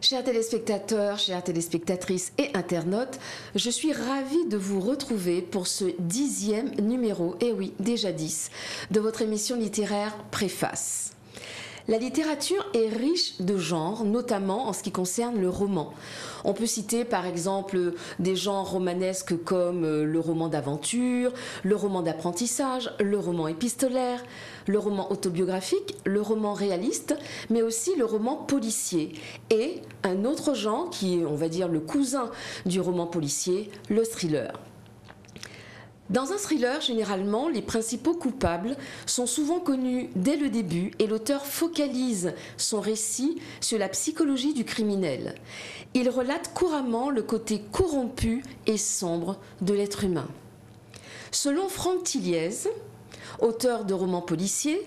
Chers téléspectateurs, chères téléspectatrices et internautes, je suis ravie de vous retrouver pour ce 10e numéro, et oui, déjà 10, de votre émission littéraire Préface. La littérature est riche de genres, notamment en ce qui concerne le roman. On peut citer par exemple des genres romanesques comme le roman d'aventure, le roman d'apprentissage, le roman épistolaire, le roman autobiographique, le roman réaliste, mais aussi le roman policier. Et un autre genre qui est, on va dire, le cousin du roman policier, le thriller. Dans un thriller, généralement, les principaux coupables sont souvent connus dès le début et l'auteur focalise son récit sur la psychologie du criminel. Il relate couramment le côté corrompu et sombre de l'être humain. Selon Franck Tilliez, auteur de romans policiers,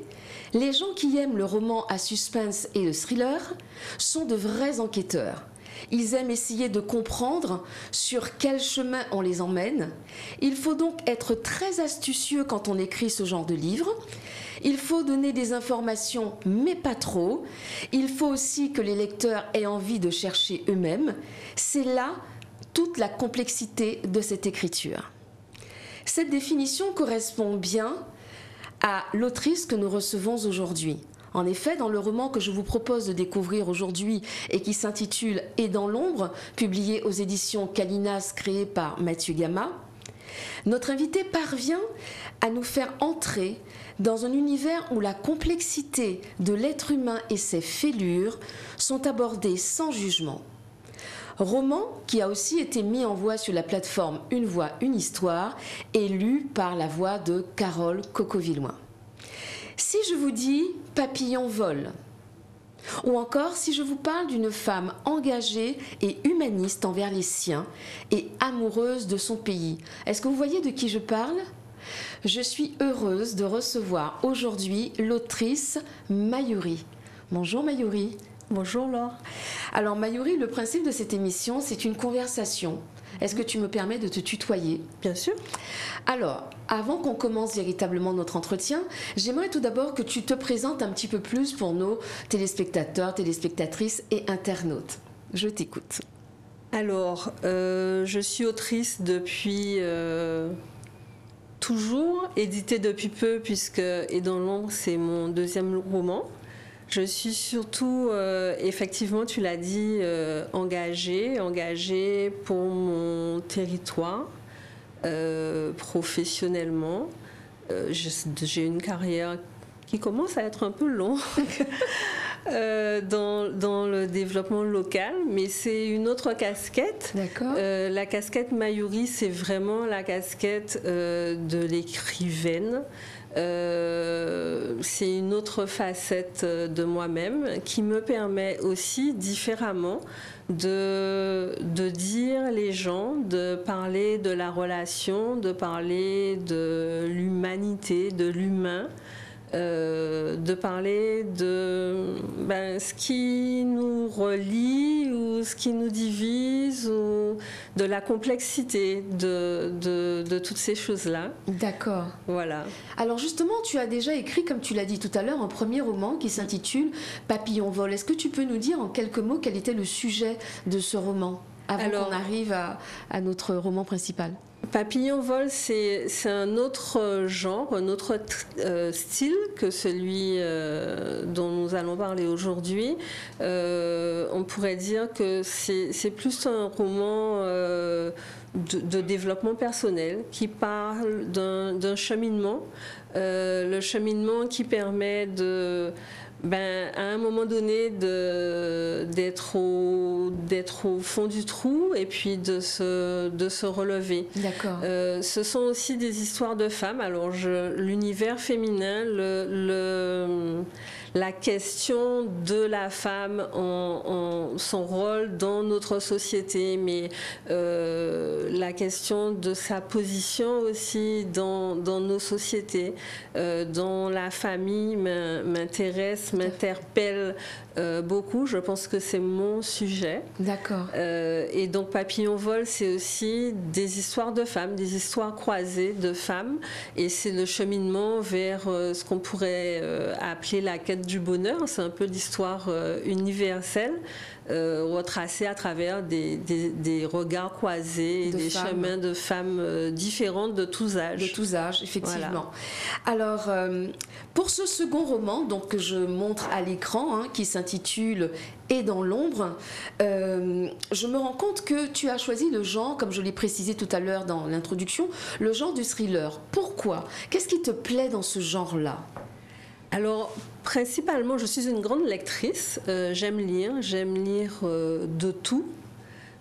les gens qui aiment le roman à suspense et le thriller sont de vrais enquêteurs. Ils aiment essayer de comprendre sur quel chemin on les emmène. Il faut donc être très astucieux quand on écrit ce genre de livre. Il faut donner des informations, mais pas trop. Il faut aussi que les lecteurs aient envie de chercher eux-mêmes. C'est là toute la complexité de cette écriture. Cette définition correspond bien à l'autrice que nous recevons aujourd'hui. En effet, dans le roman que je vous propose de découvrir aujourd'hui et qui s'intitule « Et dans l'ombre », publié aux éditions Calinas, créé par Mathieu Gama, notre invité parvient à nous faire entrer dans un univers où la complexité de l'être humain et ses fêlures sont abordées sans jugement. Roman qui a aussi été mis en voix sur la plateforme Une Voix, Une Histoire et lu par la voix de Carole Coco-Villouin. Si je vous dis « Papillon vole », ou encore si je vous parle d'une femme engagée et humaniste envers les siens et amoureuse de son pays, est-ce que vous voyez de qui je parle ? Je suis heureuse de recevoir aujourd'hui l'autrice Mayuri. Bonjour Mayuri. Bonjour Laure. Alors Mayuri, le principe de cette émission, c'est une conversation. Est-ce que tu me permets de te tutoyer ? Bien sûr. Alors, avant qu'on commence véritablement notre entretien, j'aimerais tout d'abord que tu te présentes un petit peu plus pour nos téléspectateurs, téléspectatrices et internautes. Je t'écoute. Alors, je suis autrice depuis toujours, éditée depuis peu, puisque Et dans l'ombre, c'est mon deuxième roman. Je suis surtout, effectivement, tu l'as dit, engagée pour mon territoire, professionnellement. J'ai une carrière qui commence à être un peu longue dans le développement local, mais c'est une autre casquette. D'accord. La casquette Mayuri, c'est vraiment la casquette de l'écrivaine. C'est une autre facette de moi-même qui me permet aussi différemment de dire les gens, de parler de la relation, de parler de l'humanité, de l'humain, de parler de ce qui nous relie ou ce qui nous divise ou de la complexité de toutes ces choses-là. D'accord. Voilà. Alors justement, tu as déjà écrit, comme tu l'as dit tout à l'heure, un premier roman qui s'intitule « Papillon vole ». Est-ce que tu peux nous dire en quelques mots quel était le sujet de ce roman avant qu'on arrive à notre roman principal ? Papillon vole, c'est un autre genre, un autre style que celui dont nous allons parler aujourd'hui. On pourrait dire que c'est plus un roman de développement personnel qui parle d'un cheminement. Le cheminement qui permet à un moment donné d'être au fond du trou et puis de se relever. D'accord. Ce sont aussi des histoires de femmes. Alors l'univers féminin, la question de la femme, son rôle dans notre société, mais la question de sa position aussi dans nos sociétés, dans la famille m'intéresse, m'interpelle beaucoup. Je pense que c'est mon sujet. D'accord. Et donc Papillon vole, c'est aussi des histoires de femmes, des histoires croisées de femmes, et c'est le cheminement vers ce qu'on pourrait appeler la quête du bonheur. C'est un peu l'histoire universelle retracés à travers des regards croisés, des chemins de femmes différentes de tous âges. De tous âges, effectivement. Voilà. Alors, pour ce second roman, donc, que je montre à l'écran, qui s'intitule « Et dans l'ombre », je me rends compte que tu as choisi le genre, comme je l'ai précisé tout à l'heure dans l'introduction, le genre du thriller. Pourquoi? Qu'est-ce qui te plaît dans ce genre-là? Alors, principalement, je suis une grande lectrice. J'aime lire de tout.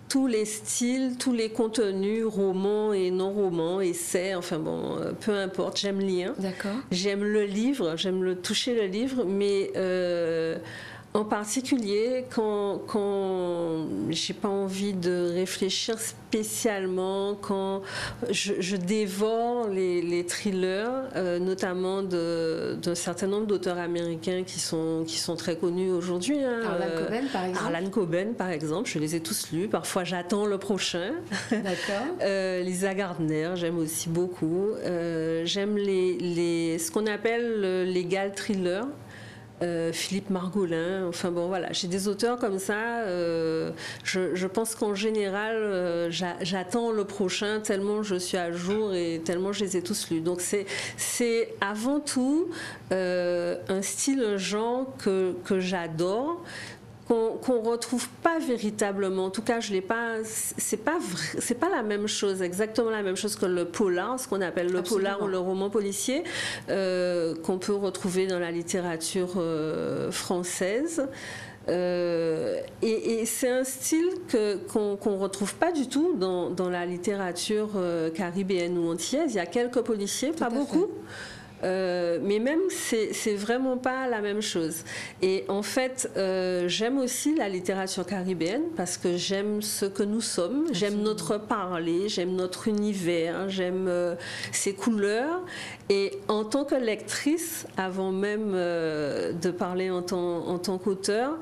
Tous les styles, tous les contenus, romans et non-romans, essais, enfin bon, peu importe, j'aime lire. D'accord. J'aime le livre, j'aime toucher le livre, mais en particulier quand j'ai pas envie de réfléchir spécialement, quand je dévore les thrillers, notamment d'un certain nombre d'auteurs américains qui sont très connus aujourd'hui. Harlan Coben, par exemple. Harlan Coben, par exemple, je les ai tous lus. Parfois, j'attends le prochain. D'accord. Lisa Gardner, j'aime aussi beaucoup. J'aime ce qu'on appelle les legal thrillers. Philippe Margolin, enfin bon voilà, j'ai des auteurs comme ça, je pense qu'en général j'attends le prochain tellement je suis à jour et tellement je les ai tous lus. Donc c'est avant tout un style, un genre que j'adore, qu'on retrouve pas véritablement. En tout cas, je l'ai pas. C'est pas la même chose, exactement la même chose que le polar, ce qu'on appelle le polar ou le roman policier, qu'on peut retrouver dans la littérature française. Et c'est un style qu'on retrouve pas du tout dans la littérature caribéenne ou antillaise. Il y a quelques policiers, pas beaucoup. Mais même c'est vraiment pas la même chose. Et en fait j'aime aussi la littérature caribéenne parce que j'aime ce que nous sommes, j'aime notre parler, j'aime notre univers, j'aime ses couleurs. Et en tant que lectrice, avant même de parler en tant qu'auteur,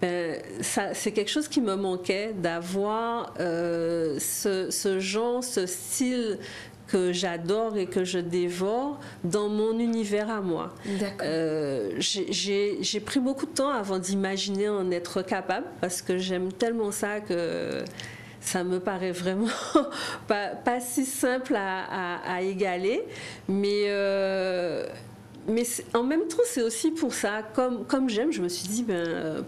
c'est quelque chose qui me manquait, d'avoir ce genre, ce style que j'adore et que je dévore dans mon univers à moi. J'ai pris beaucoup de temps avant d'imaginer en être capable parce que j'aime tellement ça que ça me paraît vraiment pas si simple à égaler, mais en même temps, c'est aussi pour ça, comme j'aime, je me suis dit,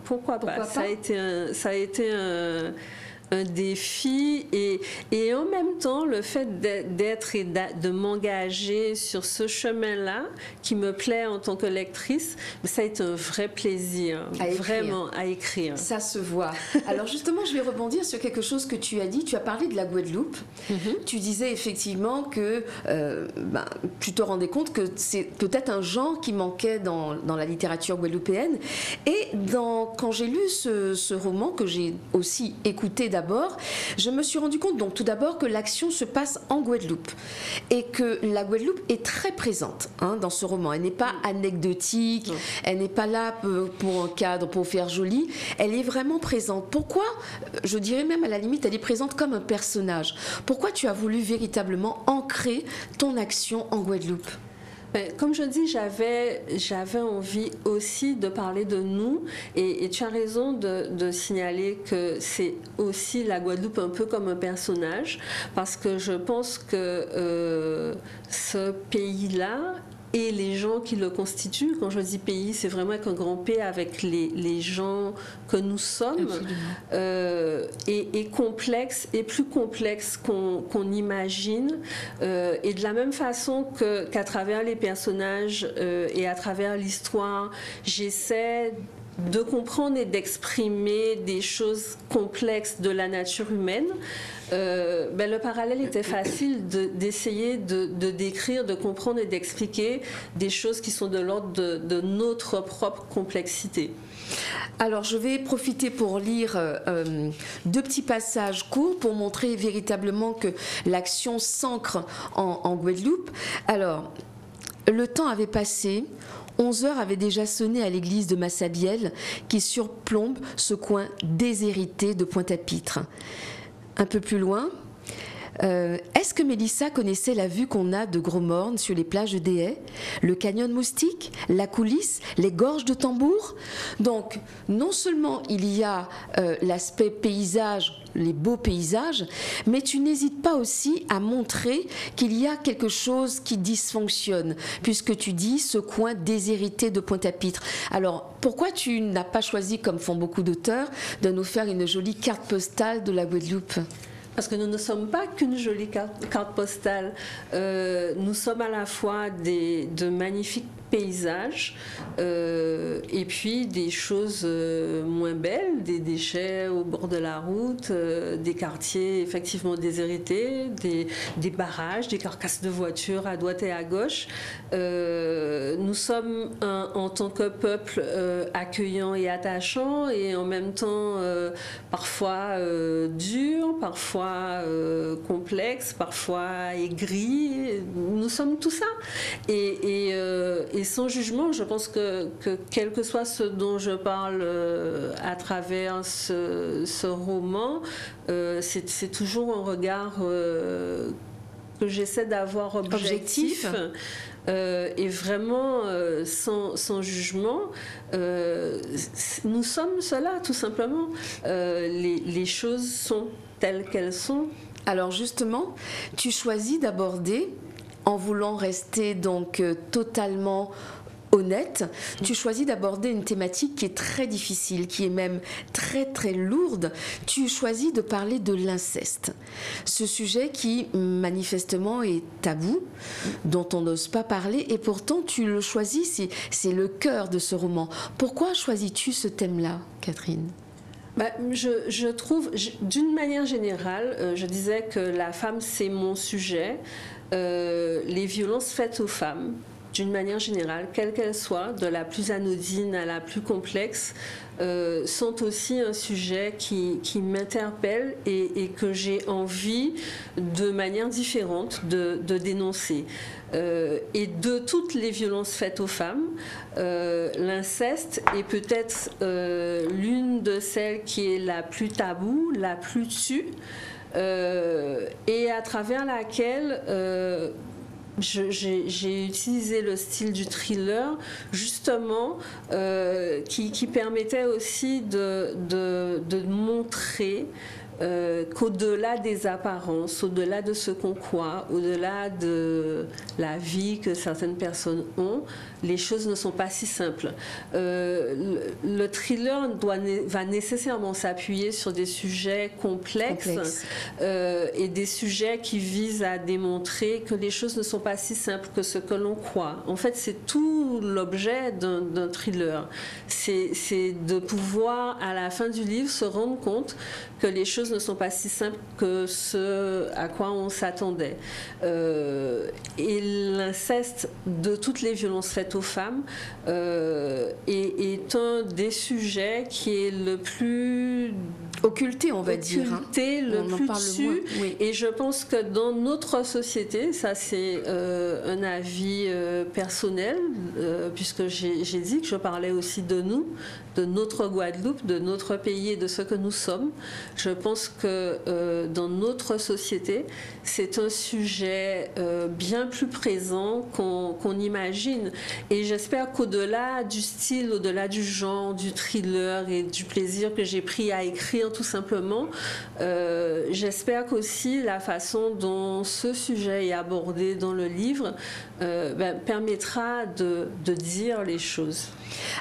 pourquoi pas. Ça a été un défi et en même temps le fait d'être et de m'engager sur ce chemin-là qui me plaît en tant que lectrice, ça a été un vrai plaisir vraiment à écrire. Ça se voit. Alors justement, je vais rebondir sur quelque chose que tu as dit. Tu as parlé de la Guadeloupe. Tu disais effectivement que tu te rendais compte que c'est peut-être un genre qui manquait dans la littérature guadeloupéenne. Et quand j'ai lu ce roman que j'ai aussi écouté d'abord, je me suis rendu compte donc tout d'abord que l'action se passe en Guadeloupe et que la Guadeloupe est très présente dans ce roman. Elle n'est pas anecdotique, elle n'est pas là pour un cadre, pour faire joli. Elle est vraiment présente. Pourquoi? Je dirais même à la limite, elle est présente comme un personnage. Pourquoi tu as voulu véritablement ancrer ton action en Guadeloupe? Comme je dis, j'avais envie aussi de parler de nous et tu as raison de signaler que c'est aussi la Guadeloupe un peu comme un personnage parce que je pense que ce pays-là et les gens qui le constituent, quand je dis pays, c'est vraiment un grand P avec les gens que nous sommes, et complexe, et plus complexe qu'on imagine. Et de la même façon qu'à travers les personnages et à travers l'histoire, j'essaie de comprendre et d'exprimer des choses complexes de la nature humaine. Le parallèle était facile d'essayer de décrire, de comprendre et d'expliquer des choses qui sont de l'ordre de notre propre complexité. Alors, je vais profiter pour lire deux petits passages courts pour montrer véritablement que l'action s'ancre en Guadeloupe. Alors, le temps avait passé. 11 heures avaient déjà sonné à l'église de Massabielle qui surplombe ce coin déshérité de Pointe-à-Pitre. Un peu plus loin, Est-ce que Mélissa connaissait la vue qu'on a de Gros-Morne sur les plages de Déhay, le canyon Moustique, la coulisse, les gorges de Tambour? Donc, non seulement il y a l'aspect paysage, les beaux paysages, mais tu n'hésites pas aussi à montrer qu'il y a quelque chose qui dysfonctionne, puisque tu dis ce coin déshérité de Pointe-à-Pitre. Alors, pourquoi tu n'as pas choisi, comme font beaucoup d'auteurs, de nous faire une jolie carte postale de la Guadeloupe? Parce que nous ne sommes pas qu'une jolie carte postale. Nous sommes à la fois de magnifiques paysages et puis des choses moins belles, des déchets au bord de la route, des quartiers effectivement déshérités, des barrages, des carcasses de voitures à droite et à gauche. Nous sommes en tant que peuple accueillant et attachant et en même temps parfois dur, parfois complexe, parfois aigri. Nous sommes tout ça. Et sans jugement, je pense que quel que soit ce dont je parle à travers ce roman, c'est toujours un regard que j'essaie d'avoir objectif. Et vraiment sans jugement. Nous sommes cela, tout simplement. Les choses sont telles qu'elles sont. Alors justement, tu choisis d'aborder, en voulant rester donc totalement honnête, tu choisis d'aborder une thématique qui est très difficile, qui est même très très lourde. Tu choisis de parler de l'inceste. Ce sujet qui manifestement est tabou, dont on n'ose pas parler, et pourtant tu le choisis, c'est le cœur de ce roman. Pourquoi choisis-tu ce thème-là, Catherine ? Je trouve, d'une manière générale, je disais que la femme c'est mon sujet. Les violences faites aux femmes, d'une manière générale, quelle qu'elle soit, de la plus anodine à la plus complexe, sont aussi un sujet qui m'interpelle et que j'ai envie, de manière différente, de dénoncer. Et de toutes les violences faites aux femmes, l'inceste est peut-être l'une de celles qui est la plus taboue, la plus tue, et à travers laquelle j'ai utilisé le style du thriller justement qui permettait aussi de montrer qu'au-delà des apparences, au-delà de ce qu'on croit, au-delà de la vie que certaines personnes ont, les choses ne sont pas si simples. Le thriller va nécessairement s'appuyer sur des sujets complexes. Et des sujets qui visent à démontrer que les choses ne sont pas si simples que ce que l'on croit. En fait, c'est tout l'objet d'un thriller. C'est de pouvoir, à la fin du livre, se rendre compte que les choses ne sont pas si simples que ce à quoi on s'attendait. Et l'inceste de toutes les violences faites aux femmes est un des sujets qui est le plus occulté, on va dire. Le plus dessus. Oui. Et je pense que dans notre société, ça c'est un avis personnel, puisque j'ai dit que je parlais aussi de nous, de notre Guadeloupe, de notre pays et de ce que nous sommes. Je pense que dans notre société, c'est un sujet bien plus présent qu'on imagine. Et j'espère qu'au-delà du style, au-delà du genre, du thriller et du plaisir que j'ai pris à écrire tout simplement, j'espère qu'aussi la façon dont ce sujet est abordé dans le livre permettra de dire les choses.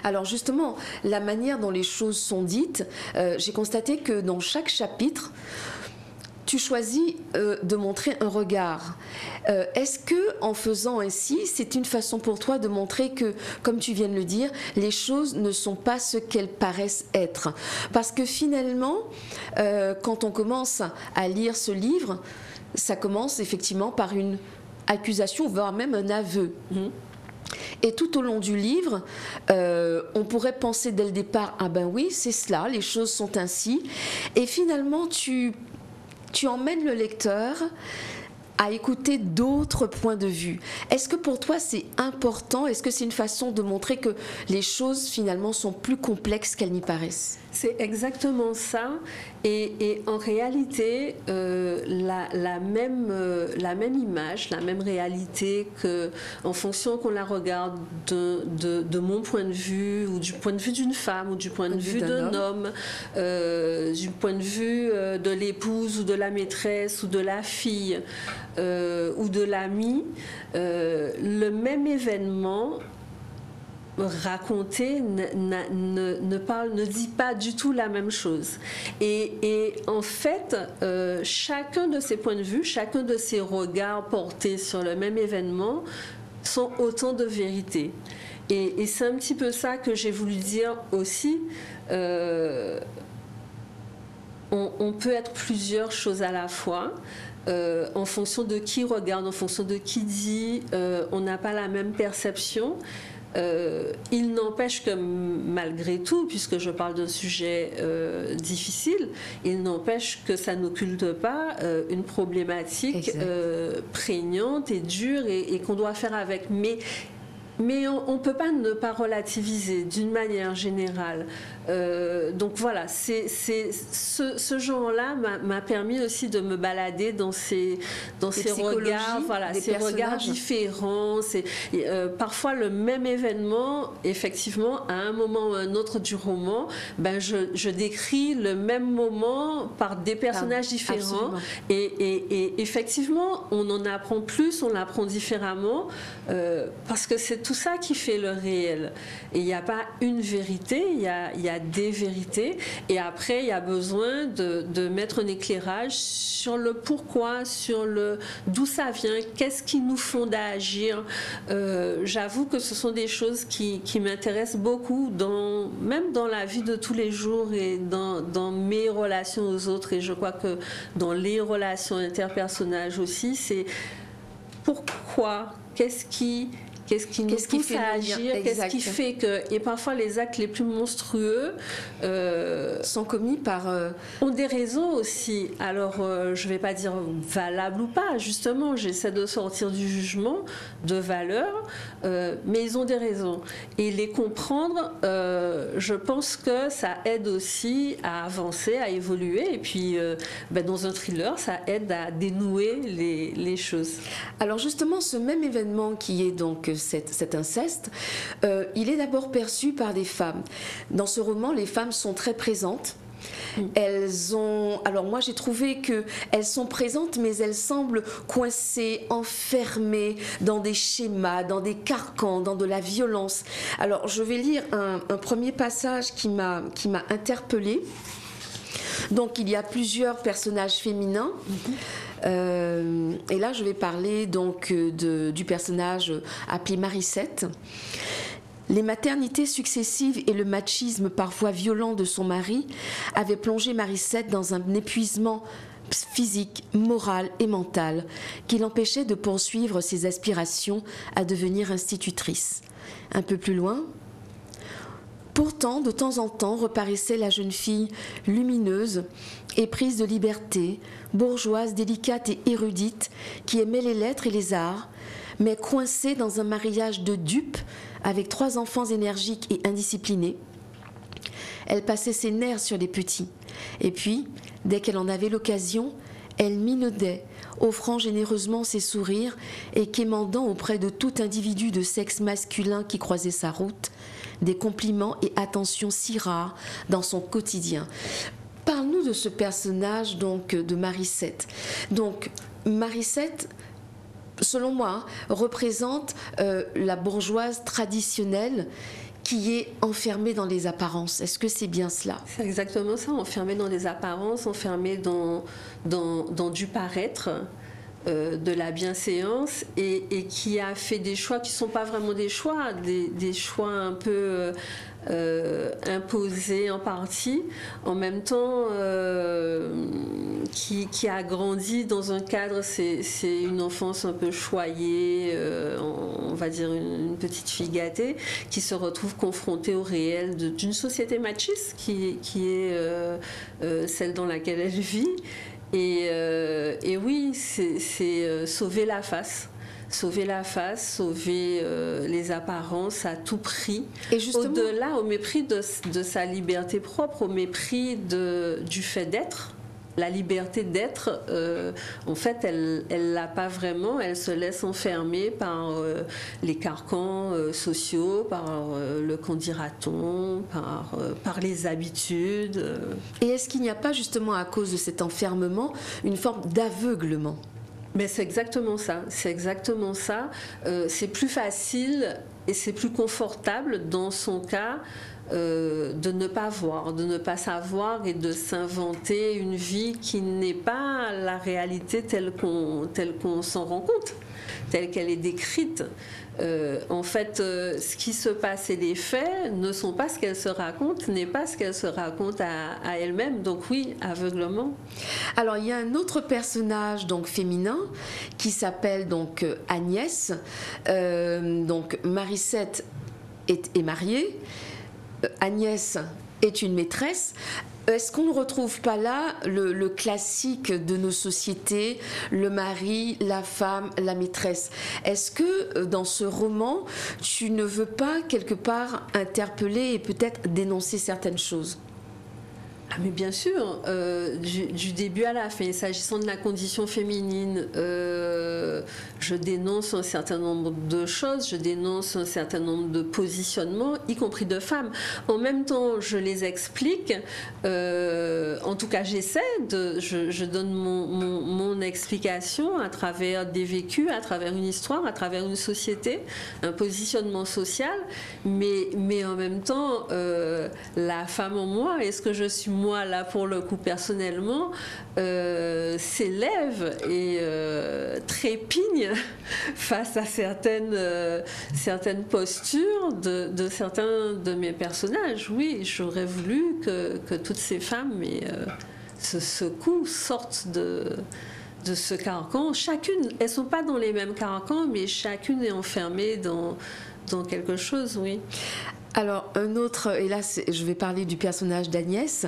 Alors justement, la manière dont les choses sont dites, j'ai constaté que dans chaque chapitre, tu choisis de montrer un regard. Est-ce que, en faisant ainsi, c'est une façon pour toi de montrer que, comme tu viens de le dire, les choses ne sont pas ce qu'elles paraissent être? Parce que finalement, quand on commence à lire ce livre, ça commence effectivement par une accusation, voire même un aveu. Et tout au long du livre, on pourrait penser dès le départ, ah ben oui, c'est cela, les choses sont ainsi. Et finalement, tu emmènes le lecteur à écouter d'autres points de vue. Est-ce que pour toi c'est important? Est-ce que c'est une façon de montrer que les choses finalement sont plus complexes qu'elles n'y paraissent? C'est exactement ça. Et en réalité, la même image, la même réalité, en fonction qu'on la regarde de mon point de vue, ou du point de vue d'une femme, ou du point de vue d'un homme, du point de vue de l'épouse, ou de la maîtresse, ou de la fille, ou de l'ami, le même événement raconté ne dit pas du tout la même chose. Et en fait, chacun de ces points de vue, chacun de ces regards portés sur le même événement sont autant de vérités. Et c'est un petit peu ça que j'ai voulu dire aussi. On peut être plusieurs choses à la fois. En fonction de qui regarde, en fonction de qui dit, on n'a pas la même perception. Il n'empêche que malgré tout, puisque je parle d'un sujet difficile, il n'empêche que ça n'occulte pas une problématique prégnante et dure et qu'on doit faire avec. Mais on ne peut pas ne pas relativiser d'une manière générale. Donc voilà, ce genre-là m'a permis aussi de me balader dans ces regards, voilà, ces regards différents. Parfois le même événement, effectivement, à un moment ou un autre du roman, je décris le même moment par des personnages différents. Et effectivement, on en apprend plus, on l'apprend différemment, parce que c'est tout ça qui fait le réel. Et il n'y a pas une vérité, il y a des vérités. Et après, il y a besoin de mettre un éclairage sur le pourquoi, sur d'où ça vient, qu'est-ce qui nous fonde à agir. J'avoue que ce sont des choses qui m'intéressent beaucoup, même dans la vie de tous les jours et dans mes relations aux autres. Et je crois que dans les relations interpersonnelles aussi, c'est pourquoi, qu'est-ce qui nous pousse à agir, qu'est-ce qui fait que... Et parfois, les actes les plus monstrueux sont commis par... ont des raisons aussi. Alors, je ne vais pas dire valables ou pas, justement, j'essaie de sortir du jugement de valeur, mais ils ont des raisons. Et les comprendre, je pense que ça aide aussi à avancer, à évoluer. Et puis, dans un thriller, ça aide à dénouer les choses. Alors, justement, ce même événement qui est donc cet inceste, il est d'abord perçu par des femmes. Dans ce roman, les femmes sont très présentes. Elles ont... Alors moi j'ai trouvé qu'elles sont présentes, mais elles semblent coincées, enfermées dans des schémas, dans des carcans, dans de la violence. Alors je vais lire un premier passage qui m'a interpellée. Donc il y a plusieurs personnages féminins. Et là je vais parler donc du personnage appelé Marissette. Les maternités successives et le machisme parfois violent de son mari avaient plongé Marissette dans un épuisement physique, moral et mental qui l'empêchait de poursuivre ses aspirations à devenir institutrice. Un peu plus loin, pourtant, de temps en temps, reparaissait la jeune fille lumineuse, éprise de liberté, bourgeoise, délicate et érudite, qui aimait les lettres et les arts, mais coincée dans un mariage de dupes avec 3 enfants énergiques et indisciplinés. Elle passait ses nerfs sur les petits. Et puis, dès qu'elle en avait l'occasion, elle minaudait, offrant généreusement ses sourires et quémandant auprès de tout individu de sexe masculin qui croisait sa route des compliments et attentions si rares dans son quotidien. Parle-nous de ce personnage donc de Marissette. Donc Marissette, selon moi, représente la bourgeoise traditionnelle qui est enfermée dans les apparences. Est-ce que c'est bien cela? C'est exactement ça, enfermée dans les apparences, enfermée dans du paraître, de la bienséance, et qui a fait des choix qui ne sont pas vraiment des choix, des choix un peu imposés en partie, en même temps qui a grandi dans un cadre, c'est une enfance un peu choyée, on va dire une petite fille gâtée, qui se retrouve confrontée au réel d'une société machiste qui est celle dans laquelle elle vit. Et oui, c'est sauver la face. sauver la face, sauver les apparences à tout prix. Et justement, au-delà, au mépris de sa liberté propre, au mépris du fait d'être. La liberté d'être, en fait, elle l'a pas vraiment. Elle se laisse enfermer par les carcans sociaux, par le qu'en dira-t-on, par les habitudes. Et est-ce qu'il n'y a pas justement à cause de cet enfermement une forme d'aveuglement? Mais c'est exactement ça. C'est exactement ça. C'est plus facile et c'est plus confortable dans son cas. De ne pas voir, de ne pas savoir et de s'inventer une vie qui n'est pas la réalité telle qu'on s'en rend compte, telle qu'elle est décrite. En fait, ce qui se passe et les faits ne sont pas ce qu'elle se raconte, n'est pas ce qu'elle se raconte à elle-même. Donc oui, aveuglement. Alors il y a un autre personnage donc féminin qui s'appelle donc Agnès. Donc Marisette est mariée. Agnès est une maîtresse. Est-ce qu'on ne retrouve pas là le classique de nos sociétés, le mari, la femme, la maîtresse? Est-ce que dans ce roman, tu ne veux pas quelque part interpeller et peut-être dénoncer certaines choses? Ah mais bien sûr, du début à la fin, s'agissant de la condition féminine, je dénonce un certain nombre de choses, je dénonce un certain nombre de positionnements, y compris de femmes. En même temps, je les explique, en tout cas j'essaie, je donne mon explication à travers des vécus, à travers une histoire, à travers une société, un positionnement social, mais en même temps, la femme en moi, est-ce que je suis moi là pour le coup personnellement, s'élève et trépigne face à certaines postures de certains de mes personnages. Oui, j'aurais voulu que toutes ces femmes se secouent, sortent de ce carcan. Chacune, elles ne sont pas dans les mêmes carcans, mais chacune est enfermée dans quelque chose, oui. Alors, un autre, et là je vais parler du personnage d'Agnès.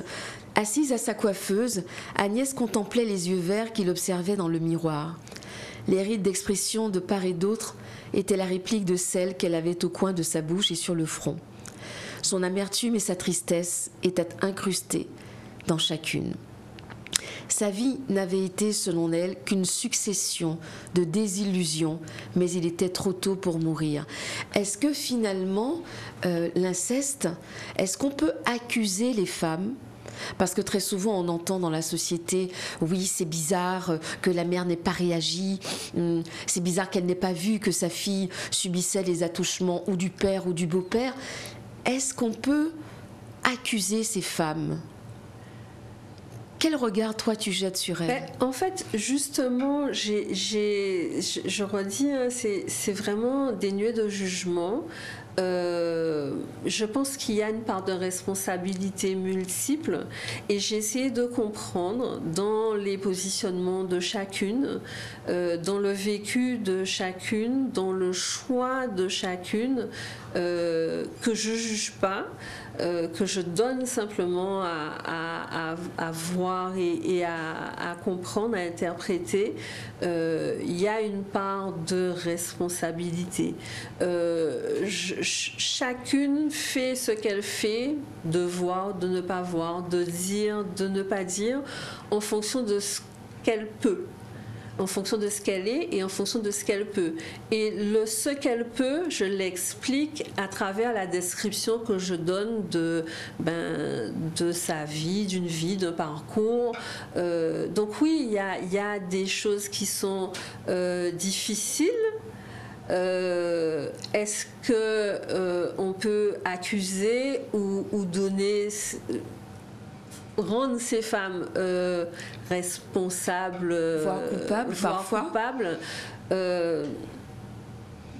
Assise à sa coiffeuse, Agnès contemplait les yeux verts qui l'observaient dans le miroir. Les rides d'expression de part et d'autre étaient la réplique de celle qu'elle avait au coin de sa bouche et sur le front. Son amertume et sa tristesse étaient incrustées dans chacune. Sa vie n'avait été, selon elle, qu'une succession de désillusions, mais il était trop tôt pour mourir. Est-ce que finalement, l'inceste, est-ce qu'on peut accuser les femmes ? Parce que très souvent on entend dans la société, oui c'est bizarre que la mère n'ait pas réagi, c'est bizarre qu'elle n'ait pas vu que sa fille subissait les attouchements ou du père ou du beau-père. Est-ce qu'on peut accuser ces femmes ? Quel regard, toi, tu jettes sur elle? En fait, justement, je redis, hein, c'est vraiment dénué de jugement. Je pense qu'il y a une part de responsabilité multiple et j'ai essayé de comprendre dans les positionnements de chacune, dans le vécu de chacune, dans le choix de chacune, que je ne juge pas, que je donne simplement à voir et à comprendre, à interpréter. Il y a une part de responsabilité. Chacune fait ce qu'elle fait, de voir, de ne pas voir, de dire, de ne pas dire, en fonction de ce qu'elle peut, en fonction de ce qu'elle est et en fonction de ce qu'elle peut. Et ce qu'elle peut, je l'explique à travers la description que je donne de sa vie, d'une vie, d'un parcours. Donc oui, il y a des choses qui sont difficiles. Est-ce que on peut accuser ou donner, rendre ces femmes responsables, voire coupables?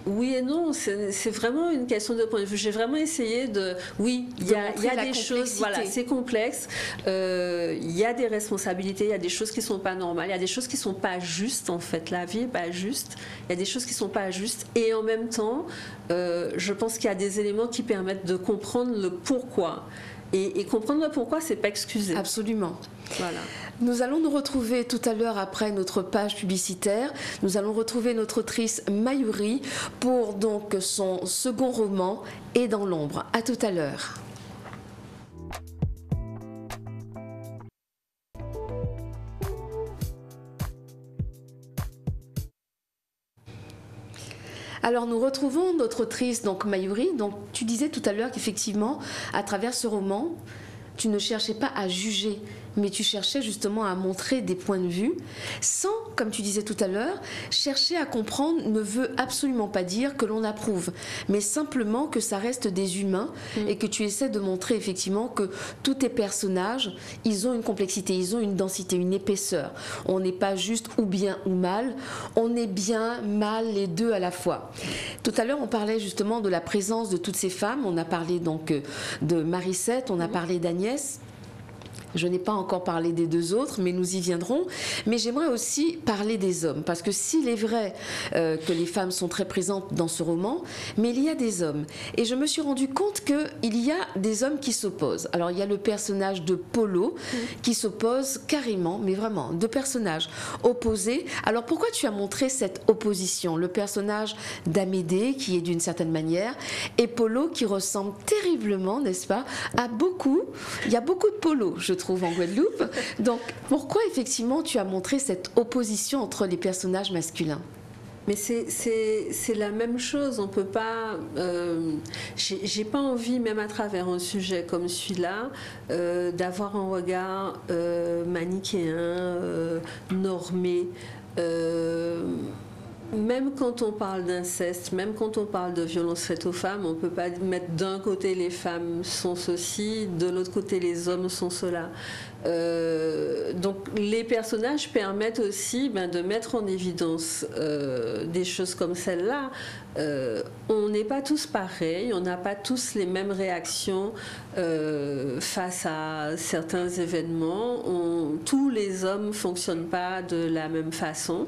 Oui et non, c'est vraiment une question de point de vue. J'ai vraiment essayé de... Oui, il y a des choses, voilà, c'est complexe. Il y a des responsabilités, il y a des choses qui ne sont pas normales, il y a des choses qui ne sont pas justes, en fait. La vie n'est pas juste. Il y a des choses qui ne sont pas justes. Et en même temps, je pense qu'il y a des éléments qui permettent de comprendre le pourquoi. Et comprendre le pourquoi, c'est pas excuser. Absolument. Voilà. Nous allons nous retrouver tout à l'heure après notre page publicitaire. Nous allons retrouver notre autrice Mayuri pour donc son second roman Et dans l'ombre. À tout à l'heure. Alors nous retrouvons notre autrice donc Mayuri. Donc tu disais tout à l'heure qu'effectivement à travers ce roman tu ne cherchais pas à juger, mais tu cherchais justement à montrer des points de vue sans, comme tu disais tout à l'heure, chercher à comprendre ne veut absolument pas dire que l'on approuve, mais simplement que ça reste des humains et que tu essaies de montrer effectivement que tous tes personnages, ils ont une complexité, ils ont une densité, une épaisseur. On n'est pas juste ou bien ou mal, on est bien, mal, les deux à la fois. Tout à l'heure, on parlait justement de la présence de toutes ces femmes, on a parlé donc de Maricette, on a parlé d'Agnès. Je n'ai pas encore parlé des deux autres, mais nous y viendrons. Mais j'aimerais aussi parler des hommes, parce que s'il est vrai que les femmes sont très présentes dans ce roman, mais il y a des hommes. Et je me suis rendu compte qu'il y a des hommes qui s'opposent. Alors il y a le personnage de Polo qui s'oppose carrément, mais vraiment, deux personnages opposés. Alors pourquoi tu as montré cette opposition? Le personnage d'Amédée, qui est d'une certaine manière, et Polo qui ressemble terriblement, n'est-ce pas, à beaucoup. Il y a beaucoup de Polo, je trouve, en Guadeloupe. Donc, pourquoi effectivement tu as montré cette opposition entre les personnages masculins? Mais c'est la même chose, on peut pas... j'ai pas envie, même à travers un sujet comme celui-là, d'avoir un regard manichéen, normé. Même quand on parle d'inceste, même quand on parle de violence faite aux femmes, on ne peut pas mettre d'un côté les femmes sont ceci, de l'autre côté les hommes sont cela. Donc les personnages permettent aussi de mettre en évidence des choses comme celle-là. On n'est pas tous pareils, on n'a pas tous les mêmes réactions face à certains événements. Tous les hommes ne fonctionnent pas de la même façon.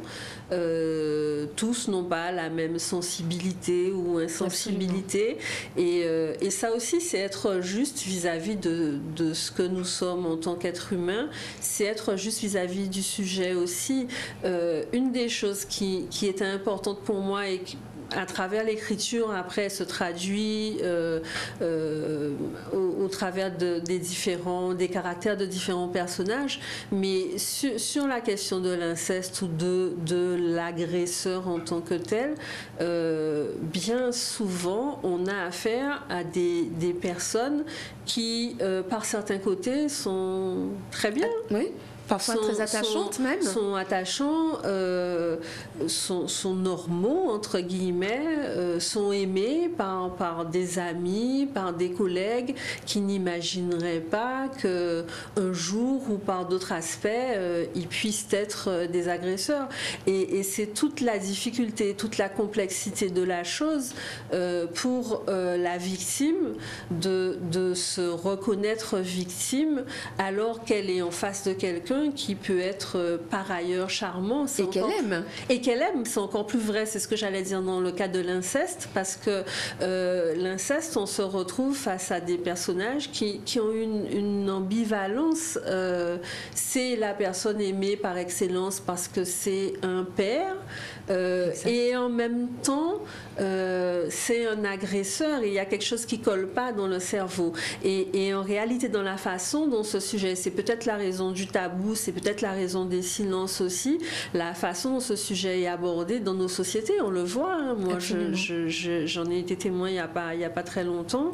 Tous n'ont pas la même sensibilité ou insensibilité. Et ça aussi, c'est être juste vis-à-vis de ce que nous sommes en tant qu'êtres humains. C'est être juste vis-à-vis du sujet aussi. Une des choses qui était importante pour moi et qui, à travers l'écriture, après, se traduit au travers des caractères de différents personnages. Mais sur la question de l'inceste ou de l'agresseur en tant que tel, bien souvent, on a affaire à des personnes qui, par certains côtés, sont très bien. Oui. Parfois très attachantes même. Sont attachants, sont normaux, entre guillemets, sont aimés par des amis, par des collègues qui n'imagineraient pas qu'un jour ou par d'autres aspects, ils puissent être des agresseurs. Et c'est toute la difficulté, toute la complexité de la chose pour la victime de se reconnaître victime alors qu'elle est en face de quelqu'un qui peut être par ailleurs charmant. Et qu'elle aime. Et qu'elle aime. C'est encore plus vrai, c'est ce que j'allais dire dans le cas de l'inceste, parce que l'inceste, on se retrouve face à des personnages qui ont une ambivalence. C'est la personne aimée par excellence parce que c'est un père, et en même temps, c'est un agresseur. Il y a quelque chose qui ne colle pas dans le cerveau. Et en réalité, dans la façon dont ce sujet, c'est peut-être la raison du tabou, c'est peut-être la raison des silences aussi, la façon dont ce sujet est abordé dans nos sociétés, on le voit. Hein. Moi, j'en ai été témoin il n'y a pas très longtemps,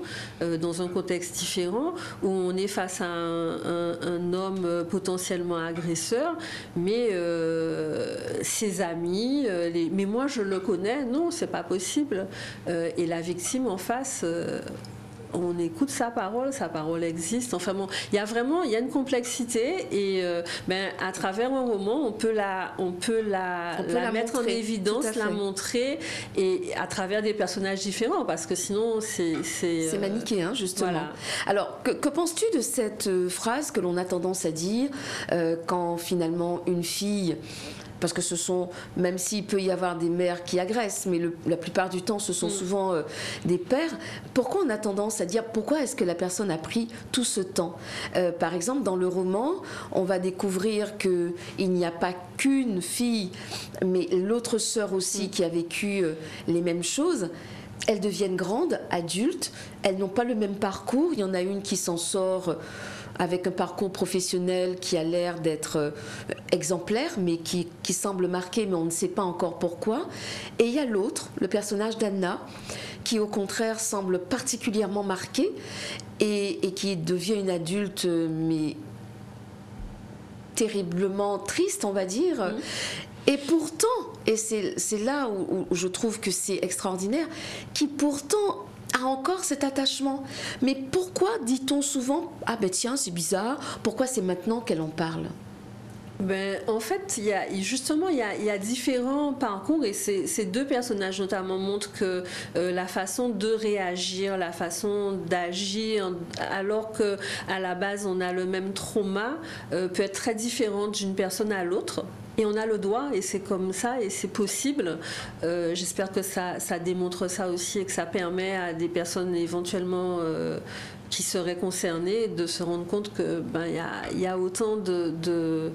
dans un contexte différent, où on est face à un homme potentiellement agresseur, mais ses amis, mais moi je le connais, non, c'est pas possible. Et la victime en face... on écoute sa parole existe. Enfin bon, il y a une complexité et à travers un roman, on peut la mettre en évidence, la montrer et à travers des personnages différents parce que sinon c'est manichéen justement. Voilà. Alors que penses-tu de cette phrase que l'on a tendance à dire quand finalement une fille parce que ce sont, même s'il peut y avoir des mères qui agressent, mais la plupart du temps ce sont souvent des pères, pourquoi on a tendance à dire pourquoi est-ce que la personne a pris tout ce temps? Par exemple, dans le roman, on va découvrir qu'il n'y a pas qu'une fille, mais l'autre sœur aussi qui a vécu les mêmes choses. Elles deviennent grandes, adultes, elles n'ont pas le même parcours. Il y en a une qui s'en sort avec un parcours professionnel qui a l'air d'être exemplaire, mais qui semble marqué, mais on ne sait pas encore pourquoi. Et il y a l'autre, le personnage d'Anna, qui au contraire semble particulièrement marquée et qui devient une adulte, mais terriblement triste, on va dire. Et pourtant, et c'est là où je trouve que c'est extraordinaire, qui pourtant a encore cet attachement. Mais pourquoi dit-on souvent « Ah ben tiens, c'est bizarre, pourquoi c'est maintenant qu'elle en parle ?» En fait, il y a différents parcours et ces deux personnages notamment montrent que la façon de réagir, la façon d'agir, alors qu'à la base on a le même trauma, peut être très différente d'une personne à l'autre. Et on a le droit, et c'est comme ça, et c'est possible. J'espère que ça démontre ça aussi et que ça permet à des personnes éventuellement qui seraient concernées de se rendre compte que y a autant de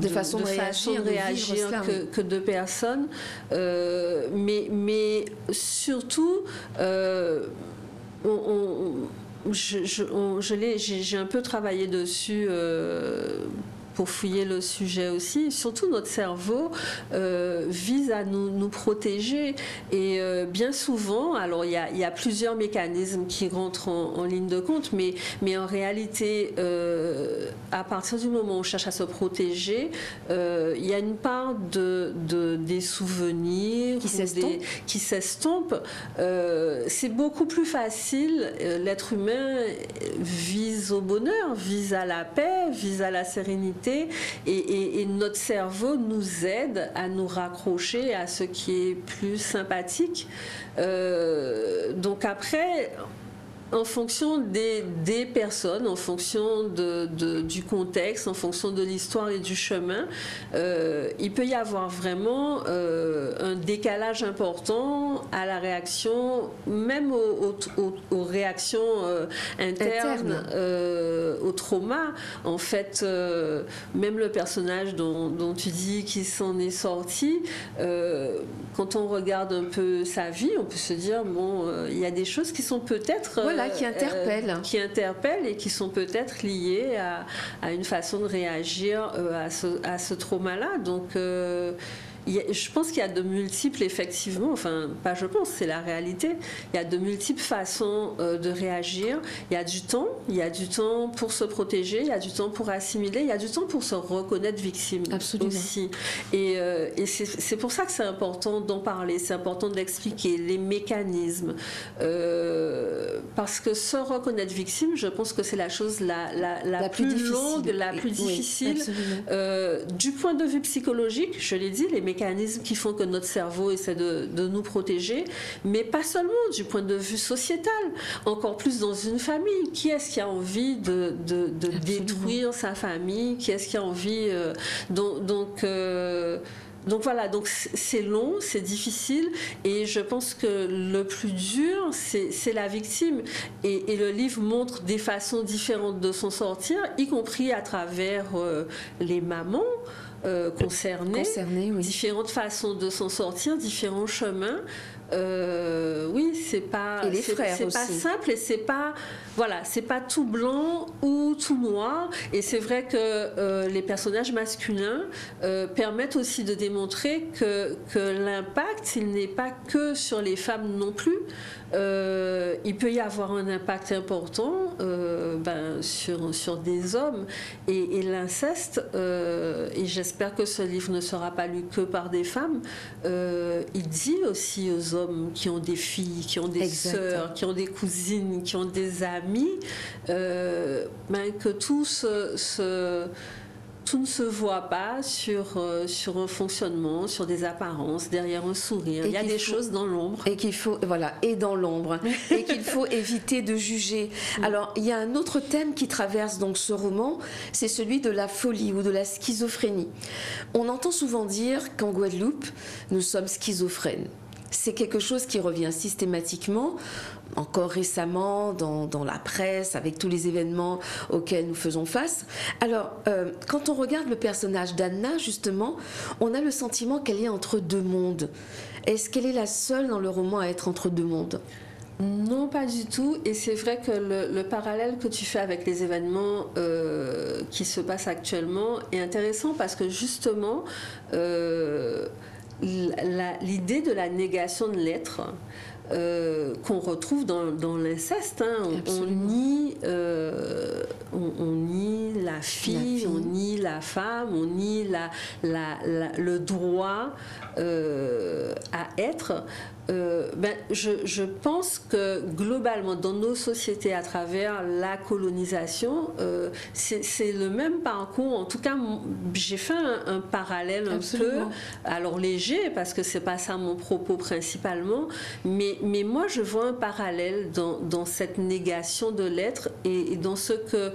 façons de réagir que de personnes. Mais surtout, j'ai un peu travaillé dessus pour fouiller le sujet aussi. Surtout, notre cerveau vise à nous protéger. Et bien souvent, alors il y a plusieurs mécanismes qui rentrent en ligne de compte, mais en réalité, à partir du moment où on cherche à se protéger, il y a une part des souvenirs qui s'estompent. C'est beaucoup plus facile. L'être humain vise au bonheur, vise à la paix, vise à la sérénité. Et notre cerveau nous aide à nous raccrocher à ce qui est plus sympathique. Donc après, en fonction des personnes, en fonction du contexte, en fonction de l'histoire et du chemin, il peut y avoir vraiment un décalage important à la réaction, même aux réactions internes, au trauma. En fait, même le personnage dont tu dis qu'il s'en est sorti, quand on regarde un peu sa vie, on peut se dire, il y a des choses qui sont peut-être... qui interpellent et qui sont peut-être liées à une façon de réagir à ce trauma-là. Donc, je pense qu'il y a de multiples, effectivement, enfin, pas je pense, c'est la réalité. Il y a de multiples façons de réagir. Il y a du temps pour se protéger, il y a du temps pour assimiler, il y a du temps pour se reconnaître victime. Absolument. Aussi. Et c'est pour ça que c'est important d'en parler, c'est important d'expliquer les mécanismes. Parce que se reconnaître victime, je pense que c'est la chose la plus longue, la plus difficile. Du point de vue psychologique, je l'ai dit, les mécanismes qui font que notre cerveau essaie de nous protéger, mais pas seulement du point de vue sociétal, encore plus dans une famille. Qui est-ce qui a envie de détruire sa famille? Qui est-ce qui a envie... Donc voilà, donc c'est long, c'est difficile, et je pense que le plus dur, c'est la victime. Et le livre montre des façons différentes de s'en sortir, y compris à travers les mamans concernées, oui. Différentes façons de s'en sortir, différents chemins. Oui, c'est pas simple et c'est pas tout blanc ou tout noir. Et c'est vrai que les personnages masculins permettent aussi de démontrer que l'impact, il n'est pas que sur les femmes non plus. Il peut y avoir un impact important sur des hommes et l'inceste. Et j'espère que ce livre ne sera pas lu que par des femmes. Il dit aussi aux hommes qui ont des filles, qui ont des sœurs, qui ont des cousines, qui ont des amis, que tout tout ne se voit pas sur un fonctionnement, sur des apparences, derrière un sourire. Il y a des choses dans l'ombre. Et qu'il faut, voilà, et dans l'ombre. Et qu'il faut éviter de juger. Alors, il y a un autre thème qui traverse donc ce roman, c'est celui de la folie ou de la schizophrénie. On entend souvent dire qu'en Guadeloupe, nous sommes schizophrènes. C'est quelque chose qui revient systématiquement, encore récemment dans la presse, avec tous les événements auxquels nous faisons face. Alors, quand on regarde le personnage d'Anna, justement, on a le sentiment qu'elle est entre deux mondes. Est-ce qu'elle est la seule dans le roman à être entre deux mondes ? Non, pas du tout. Et c'est vrai que le parallèle que tu fais avec les événements qui se passent actuellement est intéressant parce que justement, l'idée de la négation de l'être qu'on retrouve dans l'inceste, hein, on nie la fille, on nie la femme, on nie le droit à être. Je pense que globalement dans nos sociétés à travers la colonisation c'est le même parcours. En tout cas j'ai fait un parallèle un Absolument. peu, alors léger parce que c'est pas ça mon propos principalement, mais moi je vois un parallèle dans cette négation de l'être et dans ce que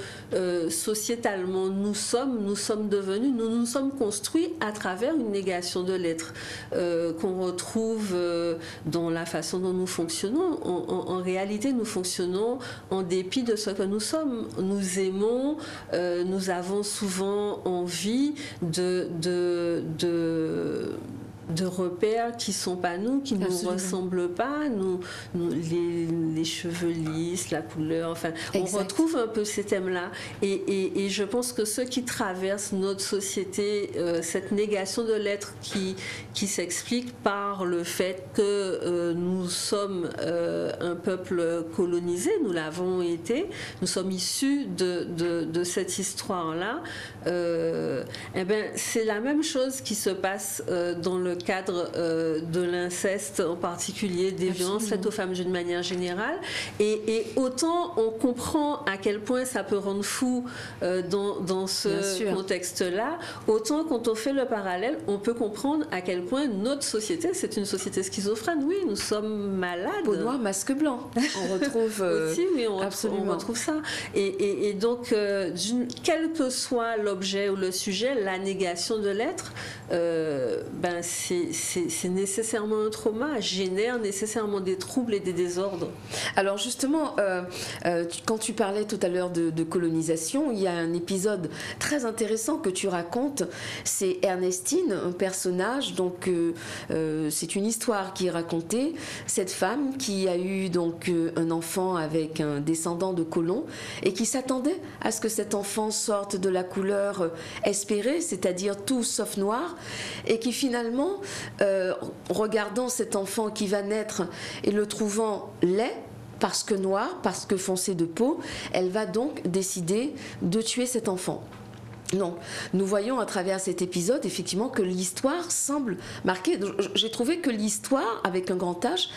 sociétalement nous sommes devenus, nous nous sommes construits à travers une négation de l'être qu'on retrouve dans la façon dont nous fonctionnons. En réalité, nous fonctionnons en dépit de ce que nous sommes. Nous aimons, nous avons souvent envie de repères qui ne sont pas nous, qui ne nous ressemblent pas, les cheveux lisses, la couleur, enfin, on retrouve un peu ces thèmes-là. Et je pense que ceux qui traversent notre société, cette négation de l'être qui s'explique par le fait que nous sommes un peuple colonisé, nous l'avons été, nous sommes issus de cette histoire-là, c'est la même chose qui se passe dans le cadre de l'inceste en particulier, des violences faites aux femmes d'une manière générale. Et autant on comprend à quel point ça peut rendre fou dans ce contexte-là, autant quand on fait le parallèle, on peut comprendre à quel point notre société, c'est une société schizophrène. Oui, nous sommes malades. Peau noire, masque blanc. On retrouve aussi, mais on retrouve ça. Et donc, quel que soit l'objet ou le sujet, la négation de l'être, c'est nécessairement un trauma, génère nécessairement des troubles et des désordres. Alors justement, quand tu parlais tout à l'heure de colonisation, il y a un épisode très intéressant que tu racontes, c'est Ernestine, un personnage, donc c'est une histoire qui est racontée, cette femme qui a eu donc un enfant avec un descendant de colon et qui s'attendait à ce que cet enfant sorte de la couleur espérée, c'est-à-dire tout sauf noir, et qui finalement, regardant cet enfant qui va naître et le trouvant laid, parce que noir, parce que foncé de peau, elle va donc décider de tuer cet enfant. Non, nous voyons à travers cet épisode effectivement que l'histoire semble marquée. J'ai trouvé que l'histoire, avec un grand H,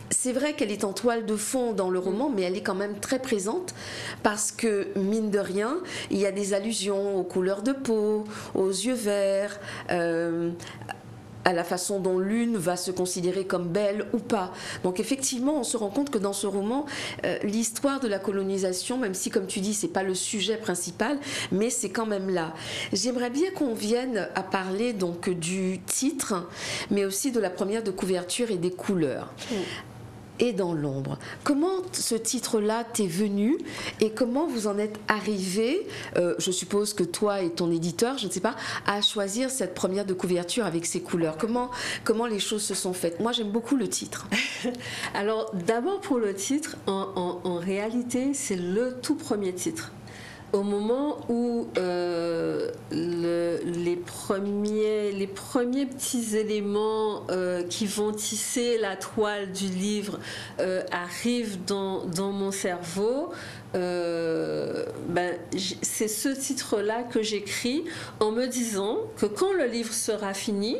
c'est vrai qu'elle est en toile de fond dans le roman, mais elle est quand même très présente parce que, mine de rien, il y a des allusions aux couleurs de peau, aux yeux verts, à la façon dont l'une va se considérer comme belle ou pas. Donc effectivement, on se rend compte que dans ce roman, l'histoire de la colonisation, même si comme tu dis, c'est pas le sujet principal, mais c'est quand même là. J'aimerais bien qu'on vienne à parler donc du titre, mais aussi de la première de couverture et des couleurs. Et dans l'ombre. Comment ce titre-là t'est venu et comment vous en êtes arrivé, je suppose que toi et ton éditeur, je ne sais pas, à choisir cette première de couverture avec ces couleurs. Comment les choses se sont faites? Moi, j'aime beaucoup le titre. Alors, d'abord pour le titre, en réalité, c'est le tout premier titre. Au moment où les premiers petits éléments qui vont tisser la toile du livre arrivent dans mon cerveau, c'est ce titre-là que j'écris en me disant que quand le livre sera fini,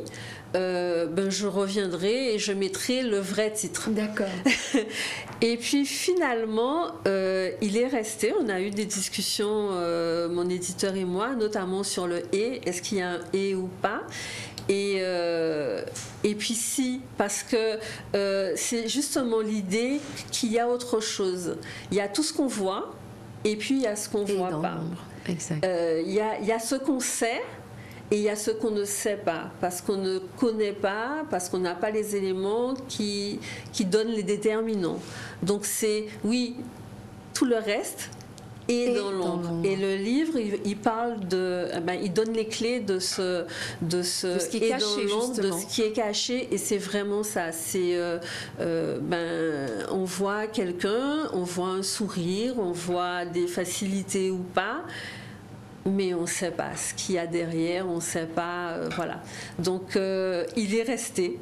je reviendrai et je mettrai le vrai titre. D'accord. Et puis finalement, il est resté. On a eu des discussions, mon éditeur et moi, notamment sur le « et ». Est-ce qu'il y a un « et » ou pas ? Et puis si, parce que c'est justement l'idée qu'il y a autre chose. Il y a tout ce qu'on voit et puis il y a ce qu'on ne voit pas. Exact. Il y a ce qu'on sait et il y a ce qu'on ne sait pas, parce qu'on ne connaît pas, parce qu'on n'a pas les éléments qui donnent les déterminants. Donc c'est, oui, tout le reste et dans l'ombre. Et le livre, il parle il donne les clés de ce qui est caché, de ce qui est caché. Et c'est vraiment ça. C'est, on voit quelqu'un, on voit un sourire, on voit des facilités ou pas. Mais on ne sait pas ce qu'il y a derrière, on ne sait pas, voilà. Donc, il est resté.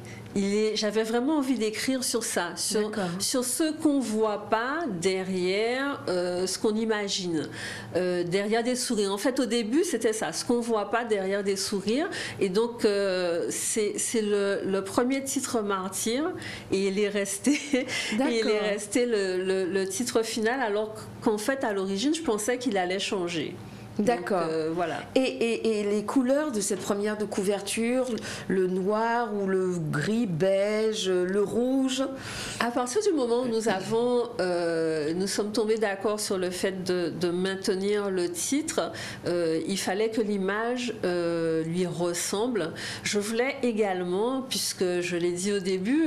J'avais vraiment envie d'écrire sur ça, sur ce qu'on ne voit pas derrière ce qu'on imagine, derrière des sourires. En fait, au début, c'était ça, ce qu'on ne voit pas derrière des sourires. Et donc, c'est le premier titre Martyr, et il est resté, le titre final, alors qu'en fait, à l'origine, je pensais qu'il allait changer. D'accord. Voilà. Et les couleurs de cette première de couverture, le noir ou le gris, beige, le rouge? À partir du moment où nous sommes tombés d'accord sur le fait de maintenir le titre, il fallait que l'image lui ressemble. Je voulais également, puisque je l'ai dit au début,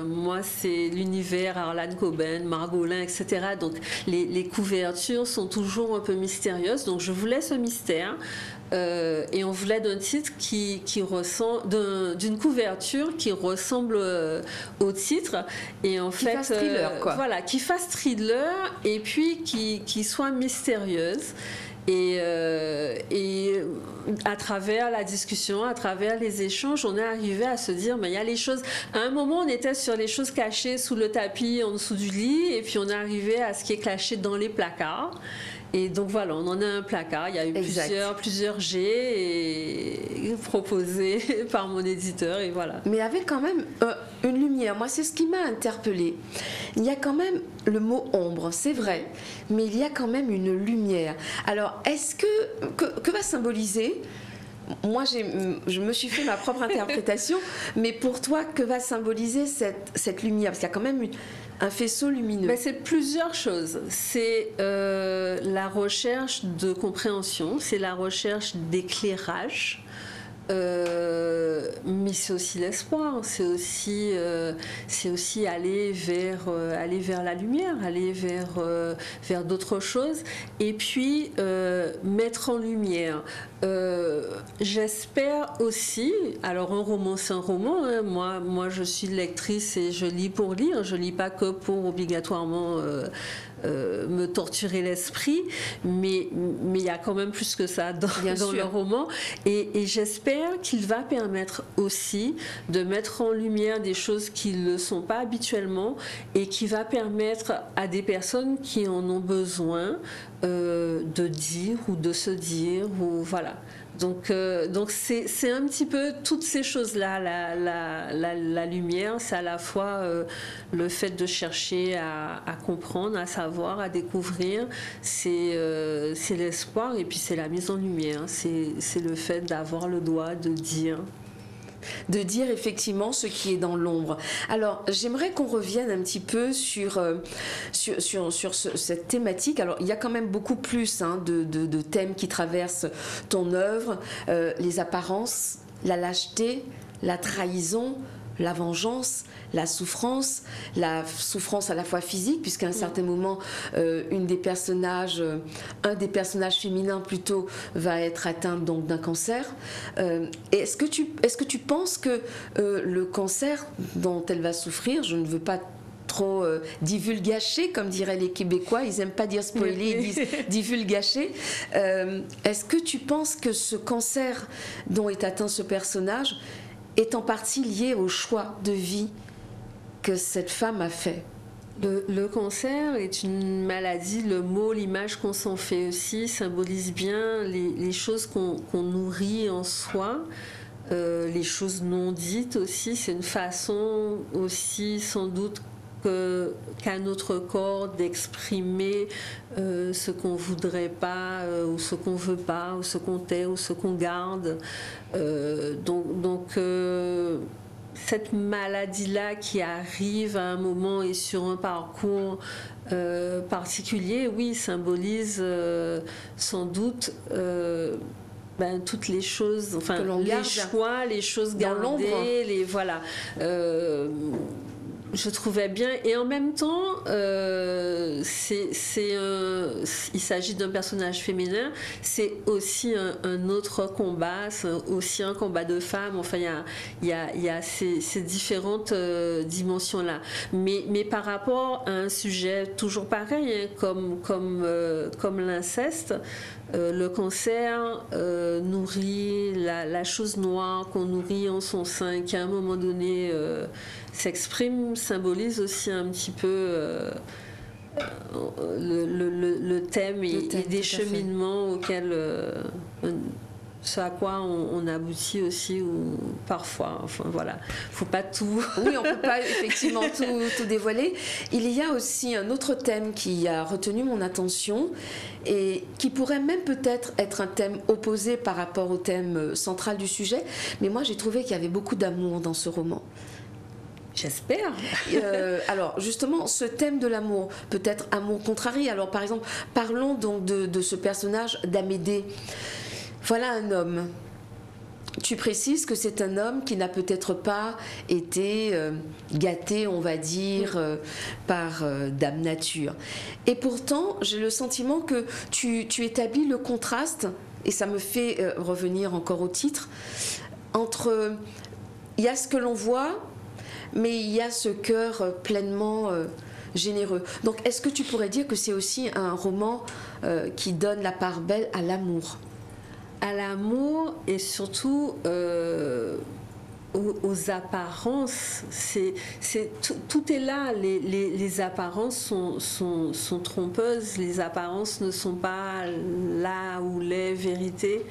moi c'est l'univers Harlan Coben, Margolin, etc. Donc les couvertures sont toujours un peu mystérieuses. Donc je voulais ce mystère et on voulait d'un titre d'une couverture qui ressemble au titre et en fait fasse thriller, quoi. Voilà, qui fasse thriller et puis qui soit mystérieuse. Et à travers la discussion, à travers les échanges, on est arrivé à se dire, mais il y a les choses. À un moment, on était sur les choses cachées sous le tapis, en dessous du lit, et puis on est arrivé à ce qui est caché dans les placards. Et donc voilà, on en a un placard. Il y a eu plusieurs jets proposés par mon éditeur et voilà. Mais avec quand même une lumière. Moi, c'est ce qui m'a interpellée. Il y a quand même le mot ombre, c'est vrai, mais il y a quand même une lumière. Alors, est-ce que va symboliser? Moi, je me suis fait ma propre interprétation, mais pour toi, que va symboliser cette lumière? Parce qu'il y a quand même un faisceau lumineux. Ben, c'est plusieurs choses. C'est la recherche de compréhension, c'est la recherche d'éclairage. Mais c'est aussi l'espoir, c'est aussi aller vers la lumière, aller vers d'autres choses et puis mettre en lumière. J'espère aussi, alors un roman c'est un roman, hein. Moi je suis lectrice et je lis pour lire, je lis pas que pour obligatoirement me torturer l'esprit, mais il y a quand même plus que ça dans le roman et j'espère qu'il va permettre aussi de mettre en lumière des choses qui ne le sont pas habituellement et qui va permettre à des personnes qui en ont besoin de dire ou de se dire ou voilà. Donc c'est un petit peu toutes ces choses-là, la lumière, c'est à la fois le fait de chercher à comprendre, à savoir, à découvrir, c'est l'espoir et puis c'est la mise en lumière, c'est le fait d'avoir le droit de dire effectivement ce qui est dans l'ombre. Alors, j'aimerais qu'on revienne un petit peu sur cette thématique. Alors, il y a quand même beaucoup plus de thèmes qui traversent ton œuvre, les apparences, la lâcheté, la trahison, la vengeance, la souffrance à la fois physique, puisqu'à un certain moment, un des personnages féminins plutôt va être atteint donc d'un cancer. Est-ce que tu penses que le cancer dont elle va souffrir, je ne veux pas trop divulgacher, comme diraient les Québécois, ils n'aiment pas dire spoiler, ils disent divulgacher. Est-ce que tu penses que ce cancer dont est atteint ce personnage est en partie lié au choix de vie que cette femme a fait? Le cancer est une maladie, le mot, l'image qu'on s'en fait aussi symbolise bien les choses qu'on nourrit en soi, les choses non dites aussi. C'est une façon aussi sans doute qu'a notre corps d'exprimer ce qu'on voudrait pas, ou ce qu'on veut pas, ou ce qu'on tait, ou ce qu'on garde. Donc cette maladie-là qui arrive à un moment et sur un parcours particulier, oui, symbolise sans doute toutes les choses, enfin les choix, les choses gardées, les voilà. Je trouvais bien, et en même temps, il s'agit d'un personnage féminin, c'est aussi un autre combat, c'est aussi un combat de femmes. Enfin, il y a ces différentes dimensions-là. Mais par rapport à un sujet toujours pareil, hein, comme l'inceste, le cancer nourrit la chose noire qu'on nourrit en son sein, qui à un moment donné s'exprime, symbolise aussi un petit peu le thème et des cheminements auxquels ce à quoi on aboutit aussi, ou parfois, enfin voilà, faut pas tout. Oui, on peut pas effectivement tout dévoiler. Il y a aussi un autre thème qui a retenu mon attention et qui pourrait même peut-être être un thème opposé par rapport au thème central du sujet, mais moi j'ai trouvé qu'il y avait beaucoup d'amour dans ce roman. J'espère. Alors justement, ce thème de l'amour, peut-être amour contrarié. Alors par exemple, parlons donc de ce personnage d'Amédée. Voilà un homme. Tu précises que c'est un homme qui n'a peut-être pas été gâté, on va dire, par Dame Nature. Et pourtant, j'ai le sentiment que tu établis le contraste, et ça me fait revenir encore au titre, entre il y a ce que l'on voit, mais il y a ce cœur pleinement généreux. Donc, est-ce que tu pourrais dire que c'est aussi un roman qui donne la part belle à l'amour ? À l'amour et surtout aux apparences. Tout est là. Les apparences sont trompeuses. Les apparences ne sont pas là où les vérités.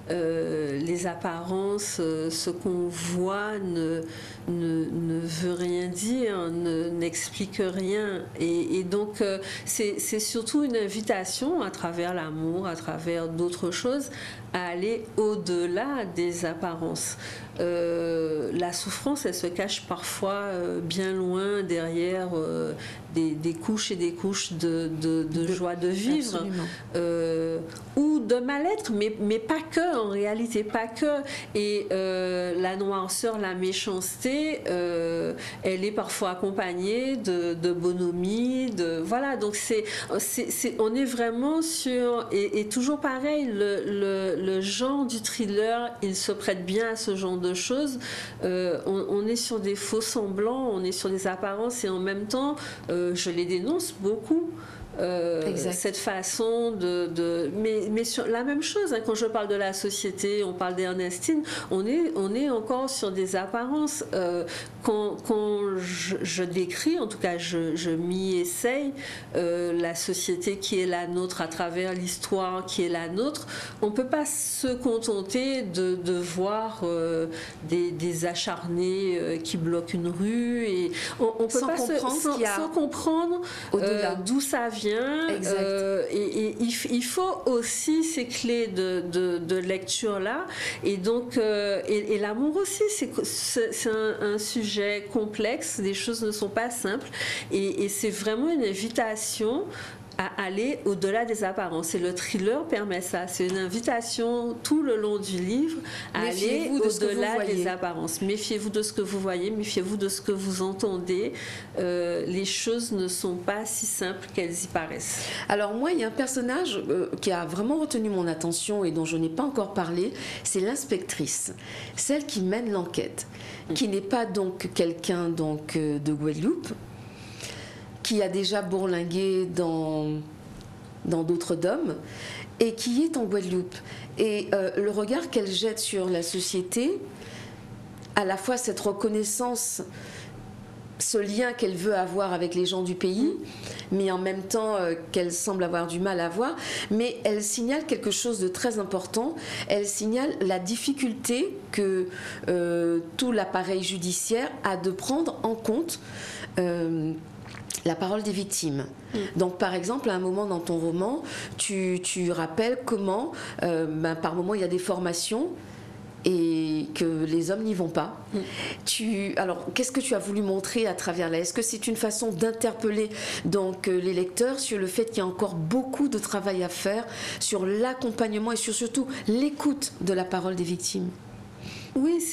Les apparences, ce qu'on voit ne veut rien dire, n'explique rien. Et donc, c'est surtout une invitation à travers l'amour, à travers d'autres choses, à aller au-delà des apparences. La souffrance, elle se cache parfois bien loin derrière des couches et des couches de joie de vivre, ou de mal-être, mais pas que, en réalité, pas que. Et la noirceur, la méchanceté, elle est parfois accompagnée de bonhomie, voilà. Donc on est vraiment sur, et toujours pareil, le genre du thriller, il se prête bien à ce genre de choses. On est sur des faux semblants, on est sur des apparences, et en même temps, je les dénonce beaucoup. Cette façon mais sur la même chose, hein, quand je parle de la société, on parle d'Ernestine, on est encore sur des apparences. Quand je décris, en tout cas je m'y essaye, la société qui est la nôtre, à travers l'histoire qui est la nôtre, on peut pas se contenter de voir des acharnés qui bloquent une rue, et on peut sans pas sans comprendre d'où ça vient. Et il faut aussi ces clés de lecture-là. Et donc, et l'amour aussi, c'est un sujet complexe, les choses ne sont pas simples. Et c'est vraiment une invitation à aller au-delà des apparences. Et le thriller permet ça. C'est une invitation tout le long du livre à aller au-delà des apparences. Méfiez-vous de ce que vous voyez, méfiez-vous de ce que vous entendez. Les choses ne sont pas si simples qu'elles y paraissent. Alors moi, il y a un personnage qui a vraiment retenu mon attention et dont je n'ai pas encore parlé, c'est l'inspectrice, celle qui mène l'enquête, qui n'est pas donc quelqu'un de Guadeloupe, qui a déjà bourlingué dans d'autres dômes, et qui est en Guadeloupe. Et le regard qu'elle jette sur la société, à la fois cette reconnaissance ce lien qu'elle veut avoir avec les gens du pays, mais en même temps qu'elle semble avoir du mal à voir. Mais elle signale quelque chose de très important. Elle signale la difficulté que tout l'appareil judiciaire a de prendre en compte la parole des victimes. Donc par exemple, à un moment dans ton roman, tu rappelles comment par moment il y a des formations et que les hommes n'y vont pas. Alors, qu'est-ce que tu as voulu montrer à travers là? Est-ce que c'est une façon d'interpeller donc les lecteurs sur le fait qu'il y a encore beaucoup de travail à faire sur l'accompagnement et sur surtout l'écoute de la parole des victimes? Oui,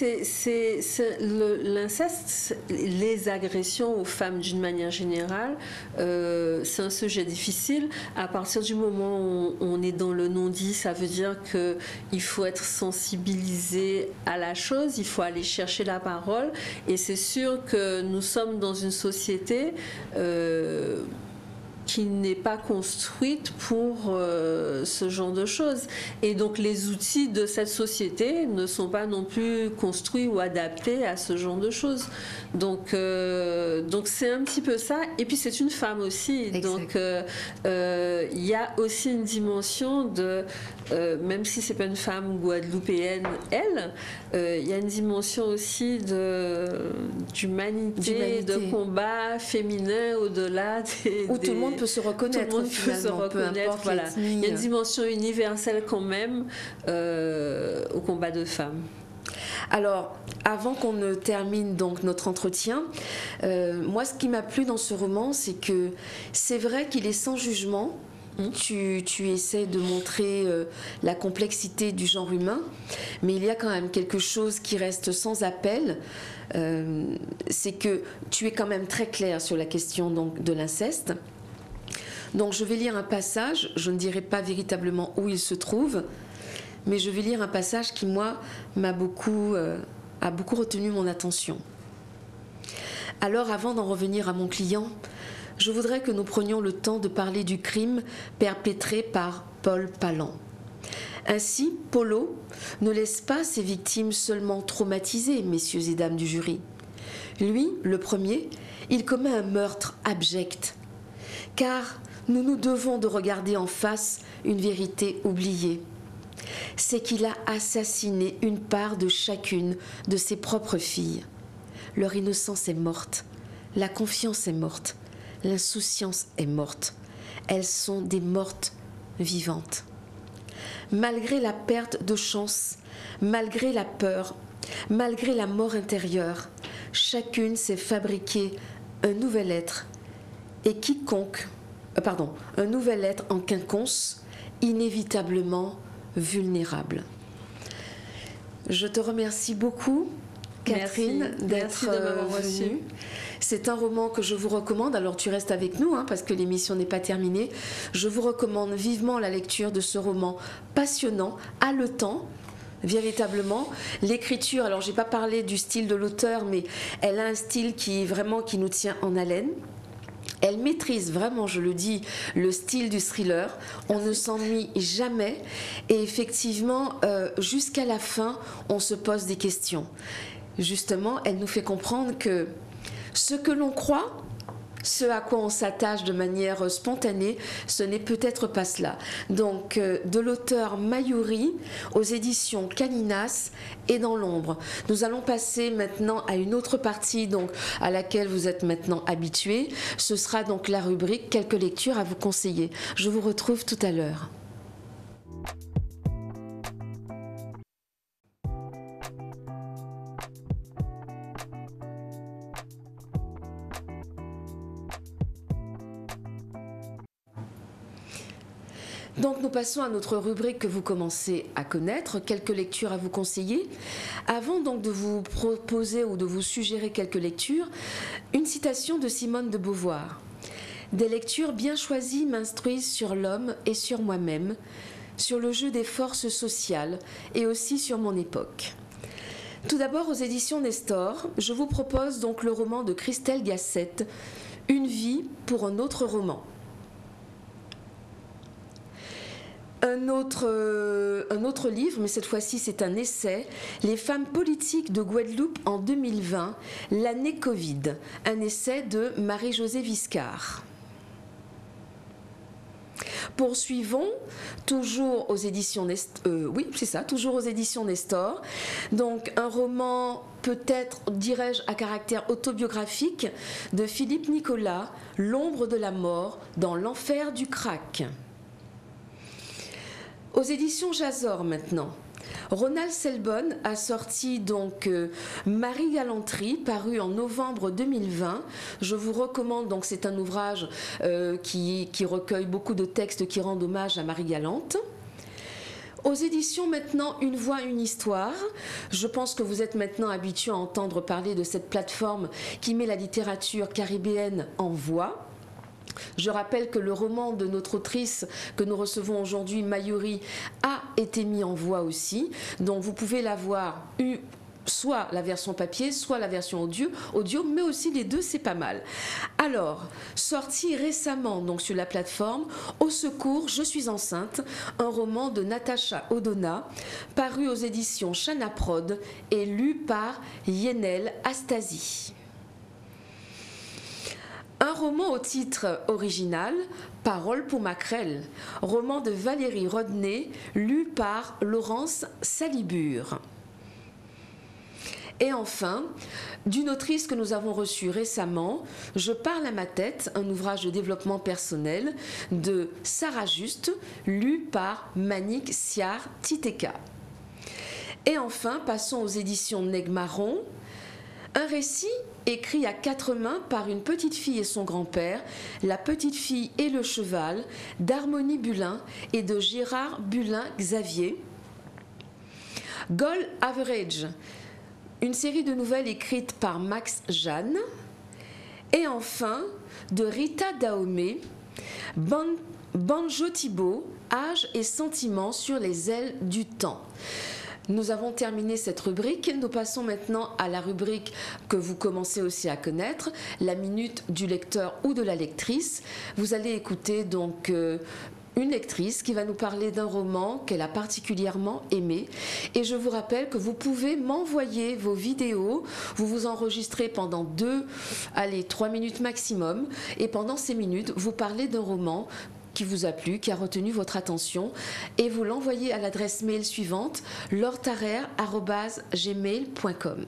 l'inceste, les agressions aux femmes d'une manière générale, c'est un sujet difficile. À partir du moment où on est dans le non-dit, ça veut dire qu'il faut être sensibilisé à la chose, il faut aller chercher la parole. Et c'est sûr que nous sommes dans une société qui n'est pas construite pour ce genre de choses. Et donc les outils de cette société ne sont pas non plus construits ou adaptés à ce genre de choses. Donc c'est un petit peu ça. Et puis c'est une femme aussi. Exact. Donc il y a aussi une dimension de, même si c'est pas une femme guadeloupéenne, il y a une dimension aussi d'humanité, de combat féminin au-delà où tout le monde peut se reconnaître. Tout le monde peut se reconnaître. Voilà. Il y a une dimension universelle quand même au combat de femmes. Alors, avant qu'on ne termine donc notre entretien, moi, ce qui m'a plu dans ce roman, c'est que c'est vrai qu'il est sans jugement. Tu essaies de montrer la complexité du genre humain, mais il y a quand même quelque chose qui reste sans appel. C'est que tu es quand même très clair sur la question donc, de l'inceste. Donc je vais lire un passage, je ne dirai pas véritablement où il se trouve, mais je vais lire un passage qui, moi, a beaucoup retenu mon attention. Alors, avant d'en revenir à mon client, je voudrais que nous prenions le temps de parler du crime perpétré par Paul Palan. Ainsi, Polo ne laisse pas ses victimes seulement traumatisées, messieurs et dames du jury. Lui, le premier, il commet un meurtre abject. Car nous nous devons de regarder en face une vérité oubliée. C'est qu'il a assassiné une part de chacune de ses propres filles. Leur innocence est morte, la confiance est morte, l'insouciance est morte. Elles sont des mortes vivantes. Malgré la perte de chance, malgré la peur, malgré la mort intérieure, chacune s'est fabriqué un nouvel être et un nouvel être en quinconce, inévitablement vulnérable. Je te remercie beaucoup, Catherine, d'être venue. C'est un roman que je vous recommande. Alors tu restes avec nous parce que l'émission n'est pas terminée. Je vous recommande vivement la lecture de ce roman passionnant, haletant. Véritablement, l'écriture, alors j'ai pas parlé du style de l'auteur, mais elle a un style qui nous tient en haleine. Elle maîtrise vraiment, je le dis, le style du thriller. On ne s'ennuie jamais. Et effectivement, jusqu'à la fin, on se pose des questions. Justement, elle nous fait comprendre que ce que l'on croit, ce à quoi on s'attache de manière spontanée, ce n'est peut-être pas cela. Donc, de l'auteur Mayuri aux éditions Caninas et Dans l'ombre. Nous allons passer maintenant à une autre partie donc, à laquelle vous êtes maintenant habitués. Ce sera donc la rubrique Quelques lectures à vous conseiller. Je vous retrouve tout à l'heure. Donc nous passons à notre rubrique que vous commencez à connaître, quelques lectures à vous conseiller. Avant donc de vous proposer ou de vous suggérer quelques lectures, une citation de Simone de Beauvoir. Des lectures bien choisies m'instruisent sur l'homme et sur moi-même, sur le jeu des forces sociales et aussi sur mon époque. Tout d'abord aux éditions Nestor, je vous propose donc le roman de Christelle Gassette, Une vie pour un autre roman. un autre livre, mais cette fois-ci c'est un essai, Les femmes politiques de Guadeloupe en 2020, l'année Covid, un essai de Marie-Josée Viscard. Poursuivons, toujours aux éditions toujours aux éditions Nestor. Donc un roman peut-être, dirais-je, à caractère autobiographique de Philippe Nicolas, L'ombre de la mort dans l'enfer du crack. Aux éditions Jazor maintenant. Ronald Selbonne a sorti donc Marie Galanterie, paru en novembre 2020. Je vous recommande, donc c'est un ouvrage qui recueille beaucoup de textes qui rendent hommage à Marie Galante. Aux éditions maintenant Une voix, une histoire. Je pense que vous êtes maintenant habitués à entendre parler de cette plateforme qui met la littérature caribéenne en voix. Je rappelle que le roman de notre autrice que nous recevons aujourd'hui, Mayuri, a été mis en voix aussi. Donc vous pouvez l'avoir soit la version papier, soit la version audio, mais aussi les deux, c'est pas mal. Alors, sorti récemment donc sur la plateforme, Au secours, je suis enceinte, un roman de Natacha Odona, paru aux éditions Chana Prod et lu par Yenel Astasi. Un roman au titre original, Parole pour Maquerelle, roman de Valérie Rodney, lu par Laurence Salibur. Et enfin, d'une autrice que nous avons reçue récemment, Je parle à ma tête, un ouvrage de développement personnel de Sarah Juste, lu par Manik Siar Titeka. Et enfin, passons aux éditions Negmaron, un récit écrit à quatre mains par une petite fille et son grand-père, La petite fille et le cheval, d'Harmonie Bulin et de Gérard Bulin-Xavier. Goal Average, une série de nouvelles écrites par Max Jeanne. Et enfin, de Rita Dahomey, Banjo Thibault, Âge et sentiments sur les ailes du temps. Nous avons terminé cette rubrique. Nous passons maintenant à la rubrique que vous commencez aussi à connaître, la minute du lecteur ou de la lectrice. Vous allez écouter donc une lectrice qui va nous parler d'un roman qu'elle a particulièrement aimé. Et je vous rappelle que vous pouvez m'envoyer vos vidéos. Vous vous enregistrez pendant 3 minutes maximum. Et pendant ces minutes, vous parlez d'un roman qui vous a plu, qui a retenu votre attention, et vous l'envoyez à l'adresse mail suivante, lauretarer@gmail.com.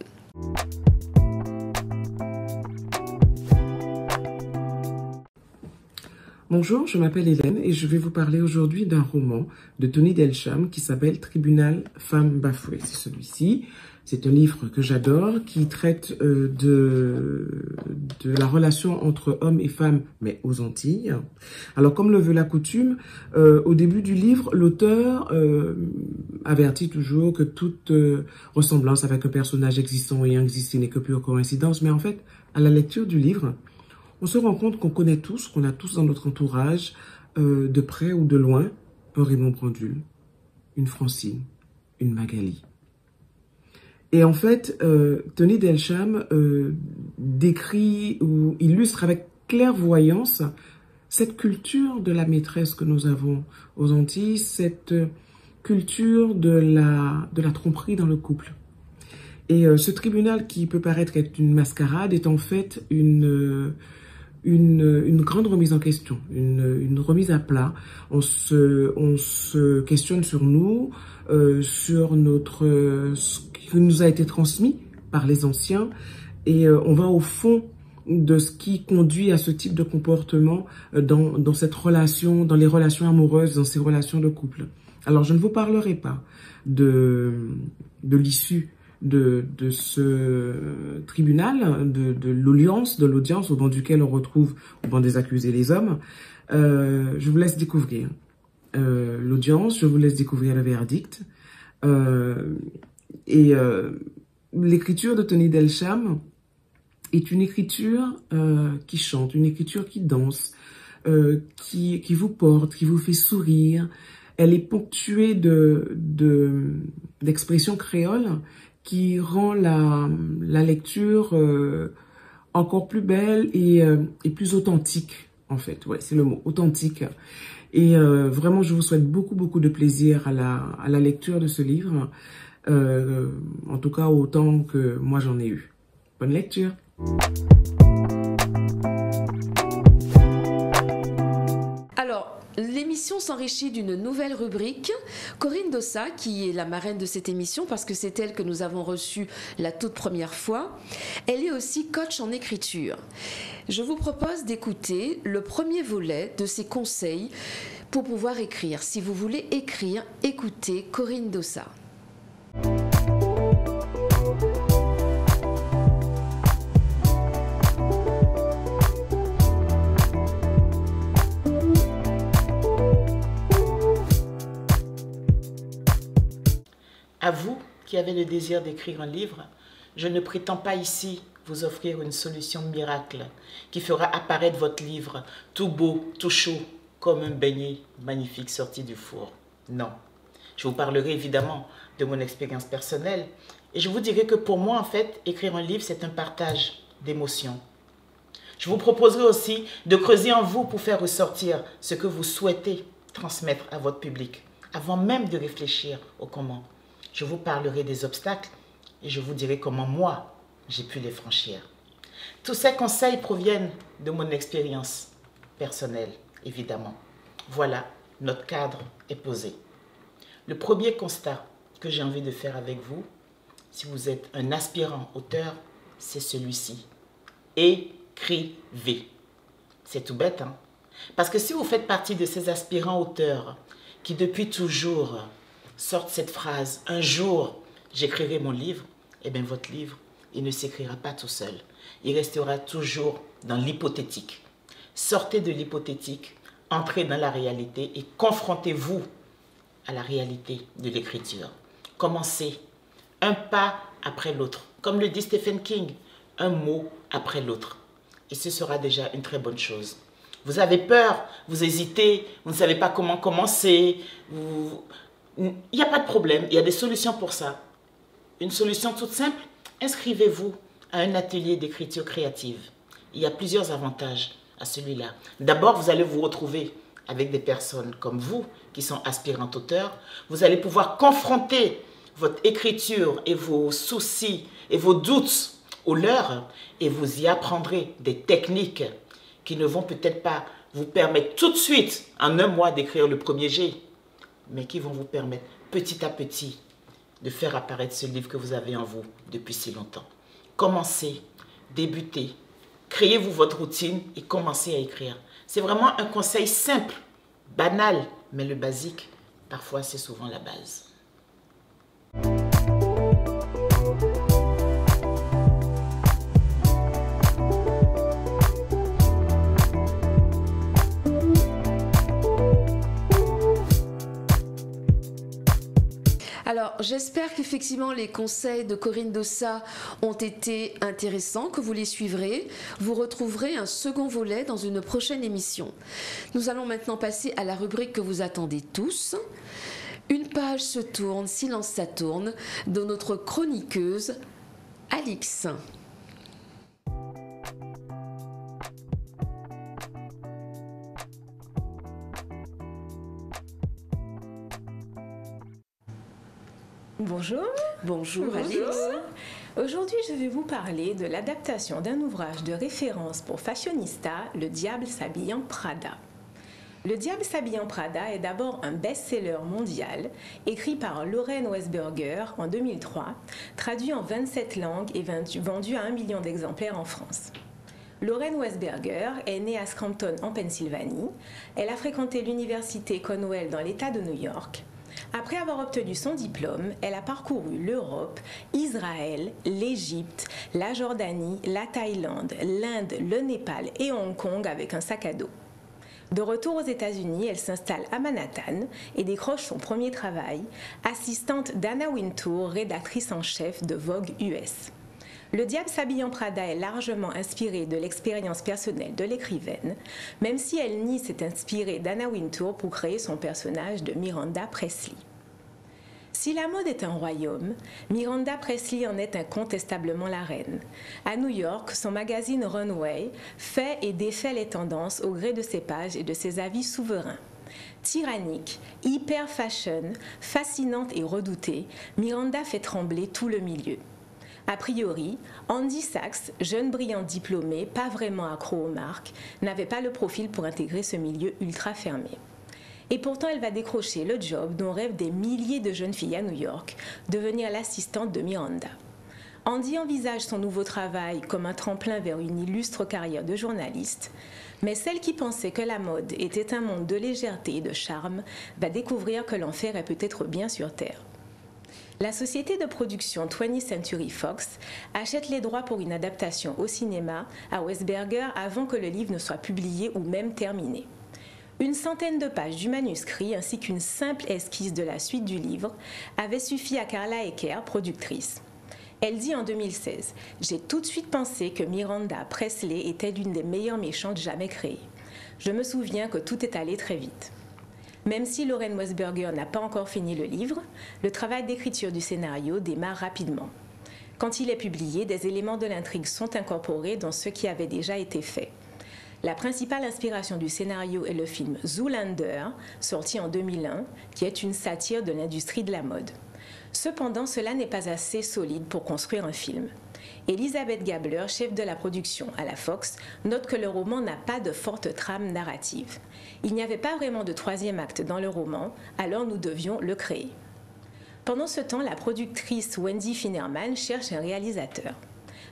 Bonjour, je m'appelle Hélène et je vais vous parler aujourd'hui d'un roman de Tony Delsham qui s'appelle Tribunal Femmes bafouées. C'est celui-ci. C'est un livre que j'adore qui traite de la relation entre hommes et femmes, mais aux Antilles. Alors, comme le veut la coutume, au début du livre, l'auteur avertit toujours que toute ressemblance avec un personnage existant et existé n'est que pure coïncidence. Mais en fait, à la lecture du livre, on se rend compte qu'on connaît tous, qu'on a tous dans notre entourage, de près ou de loin, un Raymond Brandul, une Francine, une Magali. Et en fait, Tony Delsham décrit ou illustre avec clairvoyance cette culture de la maîtresse que nous avons aux Antilles, cette culture de la tromperie dans le couple. Et ce tribunal qui peut paraître être une mascarade est en fait une grande remise en question, une remise à plat. On se questionne sur nous, sur ce qui nous a été transmis par les anciens, et on va au fond de ce qui conduit à ce type de comportement dans cette relation, dans les relations amoureuses, dans ces relations de couple. Alors, je ne vous parlerai pas de l'issue de ce tribunal, de l'audience au banc duquel on retrouve, au banc des accusés, les hommes. Je vous laisse découvrir l'audience, je vous laisse découvrir le verdict. L'écriture de Tony Delsham est une écriture qui chante, une écriture qui danse, qui vous porte, qui vous fait sourire. Elle est ponctuée d'expressions créoles qui rend la lecture encore plus belle et plus authentique, en fait. Ouais, c'est le mot, authentique. Et vraiment, je vous souhaite beaucoup de plaisir à la lecture de ce livre. En tout cas, autant que moi j'en ai eu. Bonne lecture! Alors, l'émission s'enrichit d'une nouvelle rubrique. Corinne Dossa, qui est la marraine de cette émission, parce que c'est elle que nous avons reçue la toute première fois, elle est aussi coach en écriture. Je vous propose d'écouter le premier volet de ses conseils pour pouvoir écrire. Si vous voulez écrire, écoutez Corinne Dossa. À vous qui avez le désir d'écrire un livre, je ne prétends pas ici vous offrir une solution miracle qui fera apparaître votre livre tout beau, tout chaud, comme un beignet magnifique sorti du four. Non, je vous parlerai évidemment de mon expérience personnelle et je vous dirai que pour moi, en fait, écrire un livre, c'est un partage d'émotions. Je vous proposerai aussi de creuser en vous pour faire ressortir ce que vous souhaitez transmettre à votre public, avant même de réfléchir au comment. Je vous parlerai des obstacles et je vous dirai comment moi, j'ai pu les franchir. Tous ces conseils proviennent de mon expérience personnelle, évidemment. Voilà, notre cadre est posé. Le premier constat que j'ai envie de faire avec vous, si vous êtes un aspirant auteur, c'est celui-ci. Écrivez. C'est tout bête, hein? Parce que si vous faites partie de ces aspirants auteurs qui depuis toujours sortent cette phrase, un jour j'écrirai mon livre, eh bien votre livre, il ne s'écrira pas tout seul. Il restera toujours dans l'hypothétique. Sortez de l'hypothétique, entrez dans la réalité et confrontez-vous à la réalité de l'écriture. Commencez un pas après l'autre. Comme le dit Stephen King, un mot après l'autre. Et ce sera déjà une très bonne chose. Vous avez peur, vous hésitez, vous ne savez pas comment commencer, il n'y a pas de problème, il y a des solutions pour ça. Une solution toute simple, inscrivez-vous à un atelier d'écriture créative. Il y a plusieurs avantages à celui-là. D'abord, vous allez vous retrouver avec des personnes comme vous, qui sont aspirantes auteurs. Vous allez pouvoir confronter votre écriture et vos soucis et vos doutes aux leurs et vous y apprendrez des techniques qui ne vont peut-être pas vous permettre tout de suite, en un mois, d'écrire le premier jet, mais qui vont vous permettre petit à petit de faire apparaître ce livre que vous avez en vous depuis si longtemps. Commencez, débutez, créez-vous votre routine et commencez à écrire. C'est vraiment un conseil simple, banal, mais le basique, parfois c'est souvent la base. Alors, j'espère qu'effectivement les conseils de Corinne Dossa ont été intéressants, que vous les suivrez. Vous retrouverez un second volet dans une prochaine émission. Nous allons maintenant passer à la rubrique que vous attendez tous. Une page se tourne, silence ça tourne, de notre chroniqueuse Alix. Bonjour. Bonjour Alix. Aujourd'hui, je vais vous parler de l'adaptation d'un ouvrage de référence pour fashionistas, Le Diable s'habille en Prada. Le Diable s'habille en Prada est d'abord un best-seller mondial, écrit par Lauren Weisberger en 2003, traduit en 27 langues et vendu à 1 million d'exemplaires en France. Lauren Weisberger est née à Scranton en Pennsylvanie. Elle a fréquenté l'université Cornell dans l'État de New York. Après avoir obtenu son diplôme, elle a parcouru l'Europe, Israël, l'Égypte, la Jordanie, la Thaïlande, l'Inde, le Népal et Hong Kong avec un sac à dos. De retour aux États-Unis, elle s'installe à Manhattan et décroche son premier travail, assistante d'Anna Wintour, rédactrice en chef de Vogue US. Le Diable s'habille en Prada est largement inspiré de l'expérience personnelle de l'écrivaine, même si elle nie s'être inspirée d'Anna Wintour pour créer son personnage de Miranda Presley. Si la mode est un royaume, Miranda Presley en est incontestablement la reine. À New York, son magazine Runway fait et défait les tendances au gré de ses pages et de ses avis souverains. Tyrannique, hyper fashion, fascinante et redoutée, Miranda fait trembler tout le milieu. A priori, Andy Sachs, jeune brillant diplômé, pas vraiment accro aux marques, n'avait pas le profil pour intégrer ce milieu ultra fermé. Et pourtant, elle va décrocher le job dont rêvent des milliers de jeunes filles à New York, devenir l'assistante de Miranda. Andy envisage son nouveau travail comme un tremplin vers une illustre carrière de journaliste, mais celle qui pensait que la mode était un monde de légèreté et de charme va découvrir que l'enfer est peut-être bien sur Terre. La société de production 20th Century Fox achète les droits pour une adaptation au cinéma à Weisberger avant que le livre ne soit publié ou même terminé. Une centaine de pages du manuscrit ainsi qu'une simple esquisse de la suite du livre avaient suffi à Carla Eker, productrice. Elle dit en 2016 « J'ai tout de suite pensé que Miranda Presley était l'une des meilleures méchantes jamais créées. Je me souviens que tout est allé très vite. » Même si Lauren Weisberger n'a pas encore fini le livre, le travail d'écriture du scénario démarre rapidement. Quand il est publié, des éléments de l'intrigue sont incorporés dans ce qui avait déjà été fait. La principale inspiration du scénario est le film Zoolander, sorti en 2001, qui est une satire de l'industrie de la mode. Cependant, cela n'est pas assez solide pour construire un film. Elisabeth Gabler, chef de la production à la Fox, note que le roman n'a pas de forte trame narrative. Il n'y avait pas vraiment de troisième acte dans le roman, alors nous devions le créer. Pendant ce temps, la productrice Wendy Finerman cherche un réalisateur.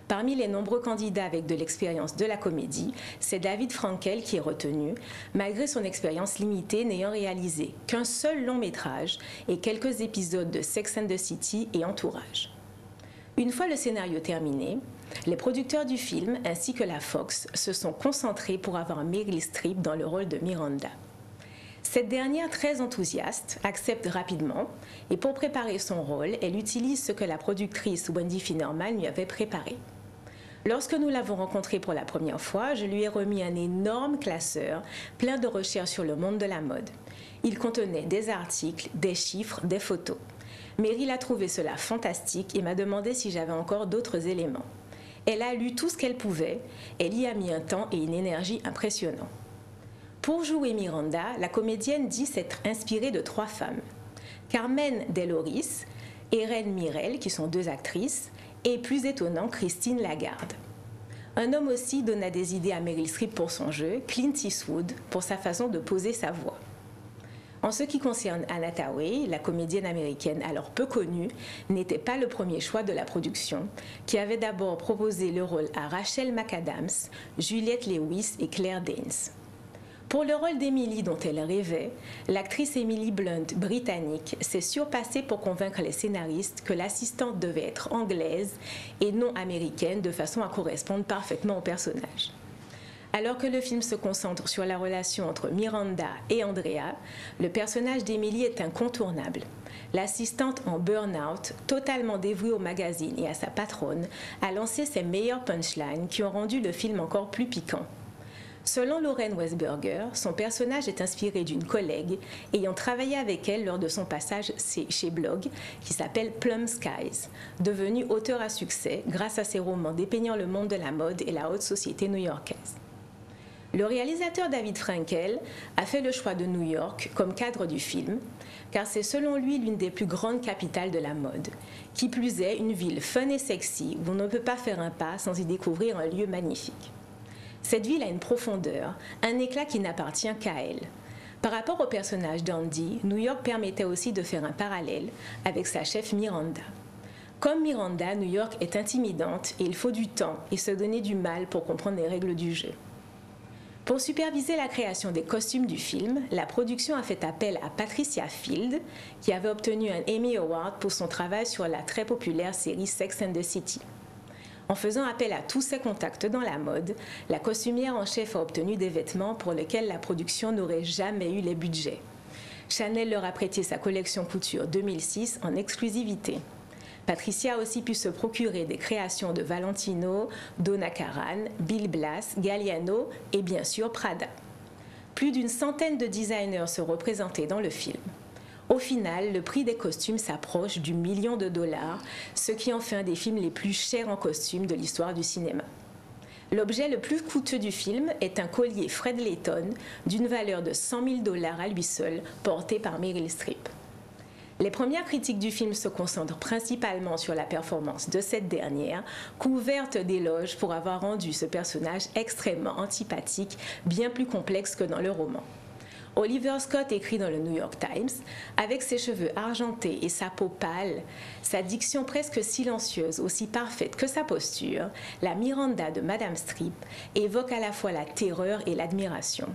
Parmi les nombreux candidats avec de l'expérience de la comédie, c'est David Frankel qui est retenu, malgré son expérience limitée n'ayant réalisé qu'un seul long métrage et quelques épisodes de Sex and the City et Entourage. Une fois le scénario terminé, les producteurs du film ainsi que la Fox se sont concentrés pour avoir Meryl Streep dans le rôle de Miranda. Cette dernière, très enthousiaste, accepte rapidement et pour préparer son rôle, elle utilise ce que la productrice Wendy Finerman lui avait préparé. Lorsque nous l'avons rencontrée pour la première fois, je lui ai remis un énorme classeur plein de recherches sur le monde de la mode. Il contenait des articles, des chiffres, des photos. Meryl a trouvé cela fantastique et m'a demandé si j'avais encore d'autres éléments. Elle a lu tout ce qu'elle pouvait, elle y a mis un temps et une énergie impressionnants. Pour jouer Miranda, la comédienne dit s'être inspirée de 3 femmes. Carmen Deloris, Erin Mirel, qui sont 2 actrices, et plus étonnant, Christine Lagarde. Un homme aussi donna des idées à Meryl Streep pour son jeu, Clint Eastwood pour sa façon de poser sa voix. En ce qui concerne Anna Thaoué, la comédienne américaine alors peu connue, n'était pas le premier choix de la production, qui avait d'abord proposé le rôle à Rachel McAdams, Juliette Lewis et Claire Danes. Pour le rôle d'Emily dont elle rêvait, l'actrice Emily Blunt, britannique, s'est surpassée pour convaincre les scénaristes que l'assistante devait être anglaise et non américaine de façon à correspondre parfaitement au personnage. Alors que le film se concentre sur la relation entre Miranda et Andrea, le personnage d'Emily est incontournable. L'assistante en burn-out, totalement dévouée au magazine et à sa patronne, a lancé ses meilleures punchlines qui ont rendu le film encore plus piquant. Selon Lauren Weisberger, son personnage est inspiré d'une collègue ayant travaillé avec elle lors de son passage chez Blog, qui s'appelle Plum Skies, devenue auteure à succès grâce à ses romans dépeignant le monde de la mode et la haute société new-yorkaise. Le réalisateur David Frankel a fait le choix de New York comme cadre du film, car c'est selon lui l'une des plus grandes capitales de la mode. Qui plus est, une ville fun et sexy où on ne peut pas faire un pas sans y découvrir un lieu magnifique. Cette ville a une profondeur, un éclat qui n'appartient qu'à elle. Par rapport au personnage d'Andy, New York permettait aussi de faire un parallèle avec sa chef Miranda. Comme Miranda, New York est intimidante et il faut du temps et se donner du mal pour comprendre les règles du jeu. Pour superviser la création des costumes du film, la production a fait appel à Patricia Field, qui avait obtenu un Emmy Award pour son travail sur la très populaire série Sex and the City. En faisant appel à tous ses contacts dans la mode, la costumière en chef a obtenu des vêtements pour lesquels la production n'aurait jamais eu les budgets. Chanel leur a prêté sa collection couture 2006 en exclusivité. Patricia a aussi pu se procurer des créations de Valentino, Donna Karan, Bill Blass, Galliano et bien sûr Prada. Plus d'une centaine de designers se représentaient dans le film. Au final, le prix des costumes s'approche du $1 million, ce qui en fait un des films les plus chers en costumes de l'histoire du cinéma. L'objet le plus coûteux du film est un collier Fred Layton d'une valeur de $100 000 à lui seul, porté par Meryl Streep. Les premières critiques du film se concentrent principalement sur la performance de cette dernière, couverte d'éloges pour avoir rendu ce personnage extrêmement antipathique, bien plus complexe que dans le roman. Oliver Scott écrit dans le New York Times, avec ses cheveux argentés et sa peau pâle, sa diction presque silencieuse, aussi parfaite que sa posture, la Miranda de Madame Streep évoque à la fois la terreur et l'admiration.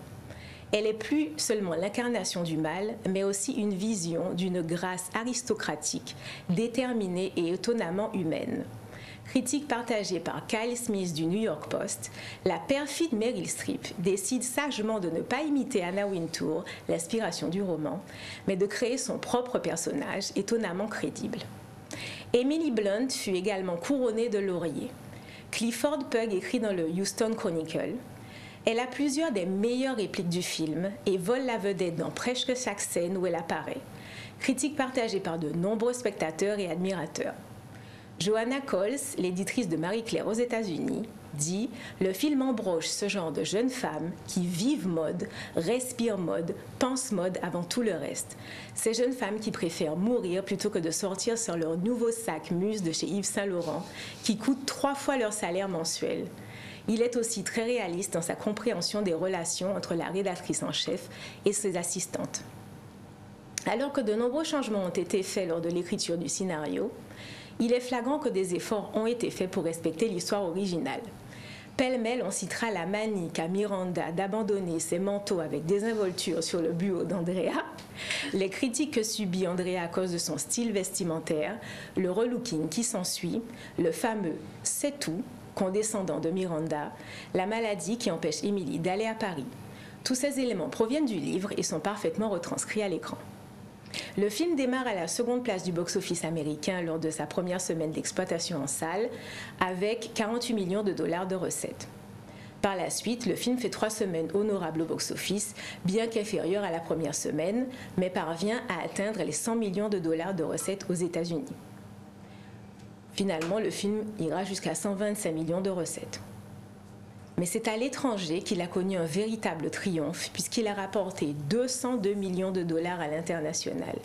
Elle est plus seulement l'incarnation du mal, mais aussi une vision d'une grâce aristocratique, déterminée et étonnamment humaine. Critique partagée par Kyle Smith du New York Post, la perfide Meryl Streep décide sagement de ne pas imiter Anna Wintour, l'inspiration du roman, mais de créer son propre personnage étonnamment crédible. Emily Blunt fut également couronnée de lauriers. Clifford Pugh écrit dans le Houston Chronicle: elle a plusieurs des meilleures répliques du film et vole la vedette dans presque chaque scène où elle apparaît. Critique partagée par de nombreux spectateurs et admirateurs. Joanna Coles, l'éditrice de Marie-Claire aux États-Unis, dit « Le film embroche ce genre de jeunes femmes qui vivent mode, respirent mode, pensent mode avant tout le reste. Ces jeunes femmes qui préfèrent mourir plutôt que de sortir sur leur nouveau sac Muse de chez Yves Saint Laurent qui coûte 3 fois leur salaire mensuel. » Il est aussi très réaliste dans sa compréhension des relations entre la rédactrice en chef et ses assistantes. Alors que de nombreux changements ont été faits lors de l'écriture du scénario, il est flagrant que des efforts ont été faits pour respecter l'histoire originale. Pêle-mêle, on citera la manie qu'a Miranda d'abandonner ses manteaux avec désinvolture sur le bureau d'Andrea, les critiques que subit Andrea à cause de son style vestimentaire, le relooking qui s'ensuit, le fameux « c'est tout » condescendant de Miranda, la maladie qui empêche Emily d'aller à Paris. Tous ces éléments proviennent du livre et sont parfaitement retranscrits à l'écran. Le film démarre à la seconde place du box-office américain lors de sa première semaine d'exploitation en salle, avec 48 millions de dollars de recettes. Par la suite, le film fait 3 semaines honorables au box-office, bien qu'inférieur à la première semaine, mais parvient à atteindre les 100 millions de dollars de recettes aux États-Unis. Finalement, le film ira jusqu'à 125 millions de recettes. Mais c'est à l'étranger qu'il a connu un véritable triomphe, puisqu'il a rapporté 202 millions de dollars à l'international,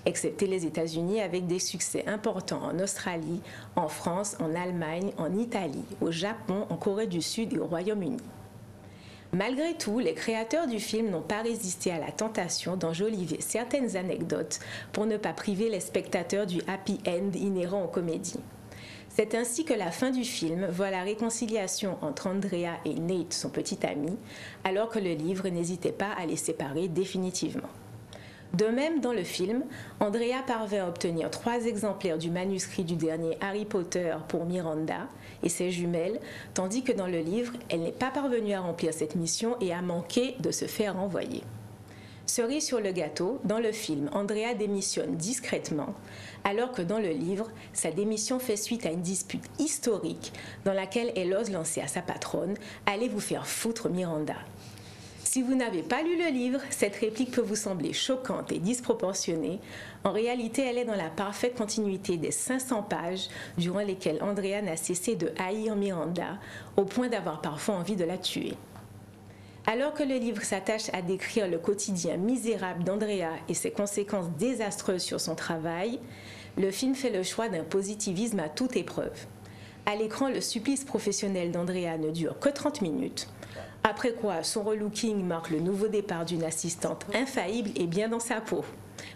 excepté les États-Unis, avec des succès importants en Australie, en France, en Allemagne, en Italie, au Japon, en Corée du Sud et au Royaume-Uni. Malgré tout, les créateurs du film n'ont pas résisté à la tentation d'enjoliver certaines anecdotes pour ne pas priver les spectateurs du happy end inhérent aux comédies. C'est ainsi que la fin du film voit la réconciliation entre Andrea et Nate, son petit ami, alors que le livre n'hésitait pas à les séparer définitivement. De même, dans le film, Andrea parvint à obtenir 3 exemplaires du manuscrit du dernier Harry Potter pour Miranda et ses jumelles, tandis que dans le livre, elle n'est pas parvenue à remplir cette mission et a manqué de se faire renvoyer. Cerise sur le gâteau, dans le film, Andrea démissionne discrètement, alors que dans le livre, sa démission fait suite à une dispute historique dans laquelle elle ose lancer à sa patronne « Allez vous faire foutre, Miranda ». Si vous n'avez pas lu le livre, cette réplique peut vous sembler choquante et disproportionnée. En réalité, elle est dans la parfaite continuité des 500 pages durant lesquelles Andrea n'a cessé de haïr Miranda, au point d'avoir parfois envie de la tuer. Alors que le livre s'attache à décrire le quotidien misérable d'Andrea et ses conséquences désastreuses sur son travail, le film fait le choix d'un positivisme à toute épreuve. À l'écran, le supplice professionnel d'Andrea ne dure que 30 minutes, après quoi son relooking marque le nouveau départ d'une assistante infaillible et bien dans sa peau.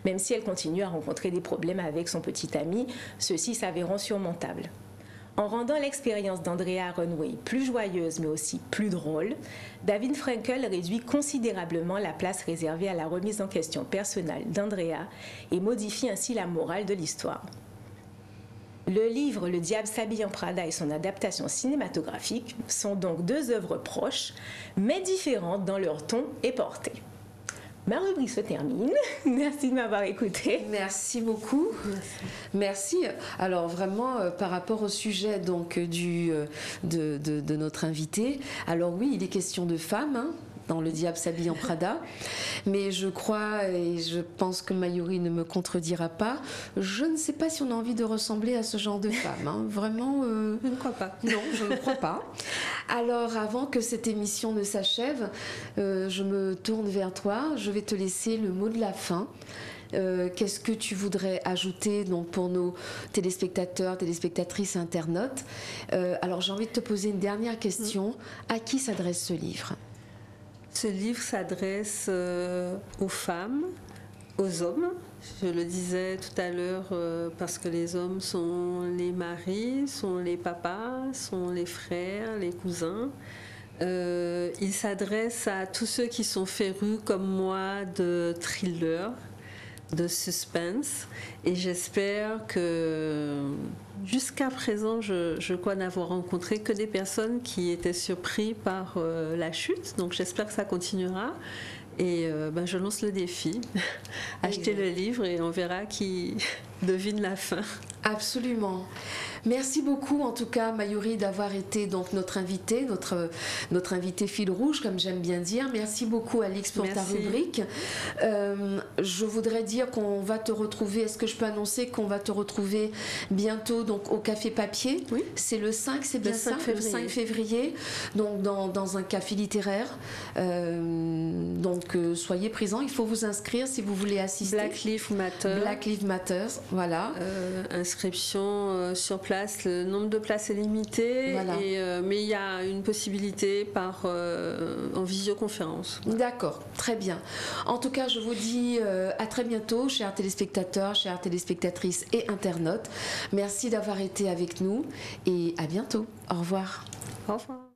Même si elle continue à rencontrer des problèmes avec son petit ami, ceux-ci s'avérant surmontables. En rendant l'expérience d'Andrea Runway plus joyeuse mais aussi plus drôle, David Frankel réduit considérablement la place réservée à la remise en question personnelle d'Andrea et modifie ainsi la morale de l'histoire. Le livre Le diable s'habille en Prada et son adaptation cinématographique sont donc 2 œuvres proches, mais différentes dans leur ton et portée. Ma rubrique se termine. Merci de m'avoir écouté. Merci beaucoup. Merci. Alors vraiment, par rapport au sujet donc, de notre invité, alors oui, il est question de femmes, hein, dans Le diable s'habille en Prada, mais je crois et je pense que Mayuri ne me contredira pas, je ne sais pas si on a envie de ressembler à ce genre de femme, hein. Vraiment... Je ne crois pas. Non, je ne crois pas. Alors, avant que cette émission ne s'achève, je me tourne vers toi. Je vais te laisser le mot de la fin. Qu'est-ce que tu voudrais ajouter donc, pour nos téléspectateurs, téléspectatrices, internautes? Alors, j'ai envie de te poser une dernière question. À qui s'adresse ce livre? Ce livre s'adresse aux femmes, aux hommes. Je le disais tout à l'heure parce que les hommes sont les maris, sont les papas, sont les frères, les cousins. Il s'adresse à tous ceux qui sont férus comme moi de thriller, de suspense, et j'espère que jusqu'à présent je crois n'avoir rencontré que des personnes qui étaient surpris par la chute, donc j'espère que ça continuera. Et je lance le défi, acheter le livre et on verra qui devine la fin. Absolument. Merci beaucoup en tout cas Mayuri d'avoir été donc notre invité fil rouge comme j'aime bien dire. Merci beaucoup Alix pour ta rubrique. Je voudrais dire qu'on va te retrouver, est-ce que je peux annoncer qu'on va te retrouver bientôt donc au Café Papier? Oui. C'est le 5, c'est bien ça? Le 5 février, donc dans un café littéraire. Donc soyez présents, il faut vous inscrire si vous voulez assister. Black Lives Matter. Black Lives Matter, voilà. Inscription sur place, le nombre de places est limité, voilà. Mais il y a une possibilité en visioconférence. Voilà. D'accord, très bien. En tout cas, je vous dis à très bientôt, chers téléspectateurs, chères téléspectatrices et internautes. Merci d'avoir été avec nous et à bientôt. Au revoir. Au revoir.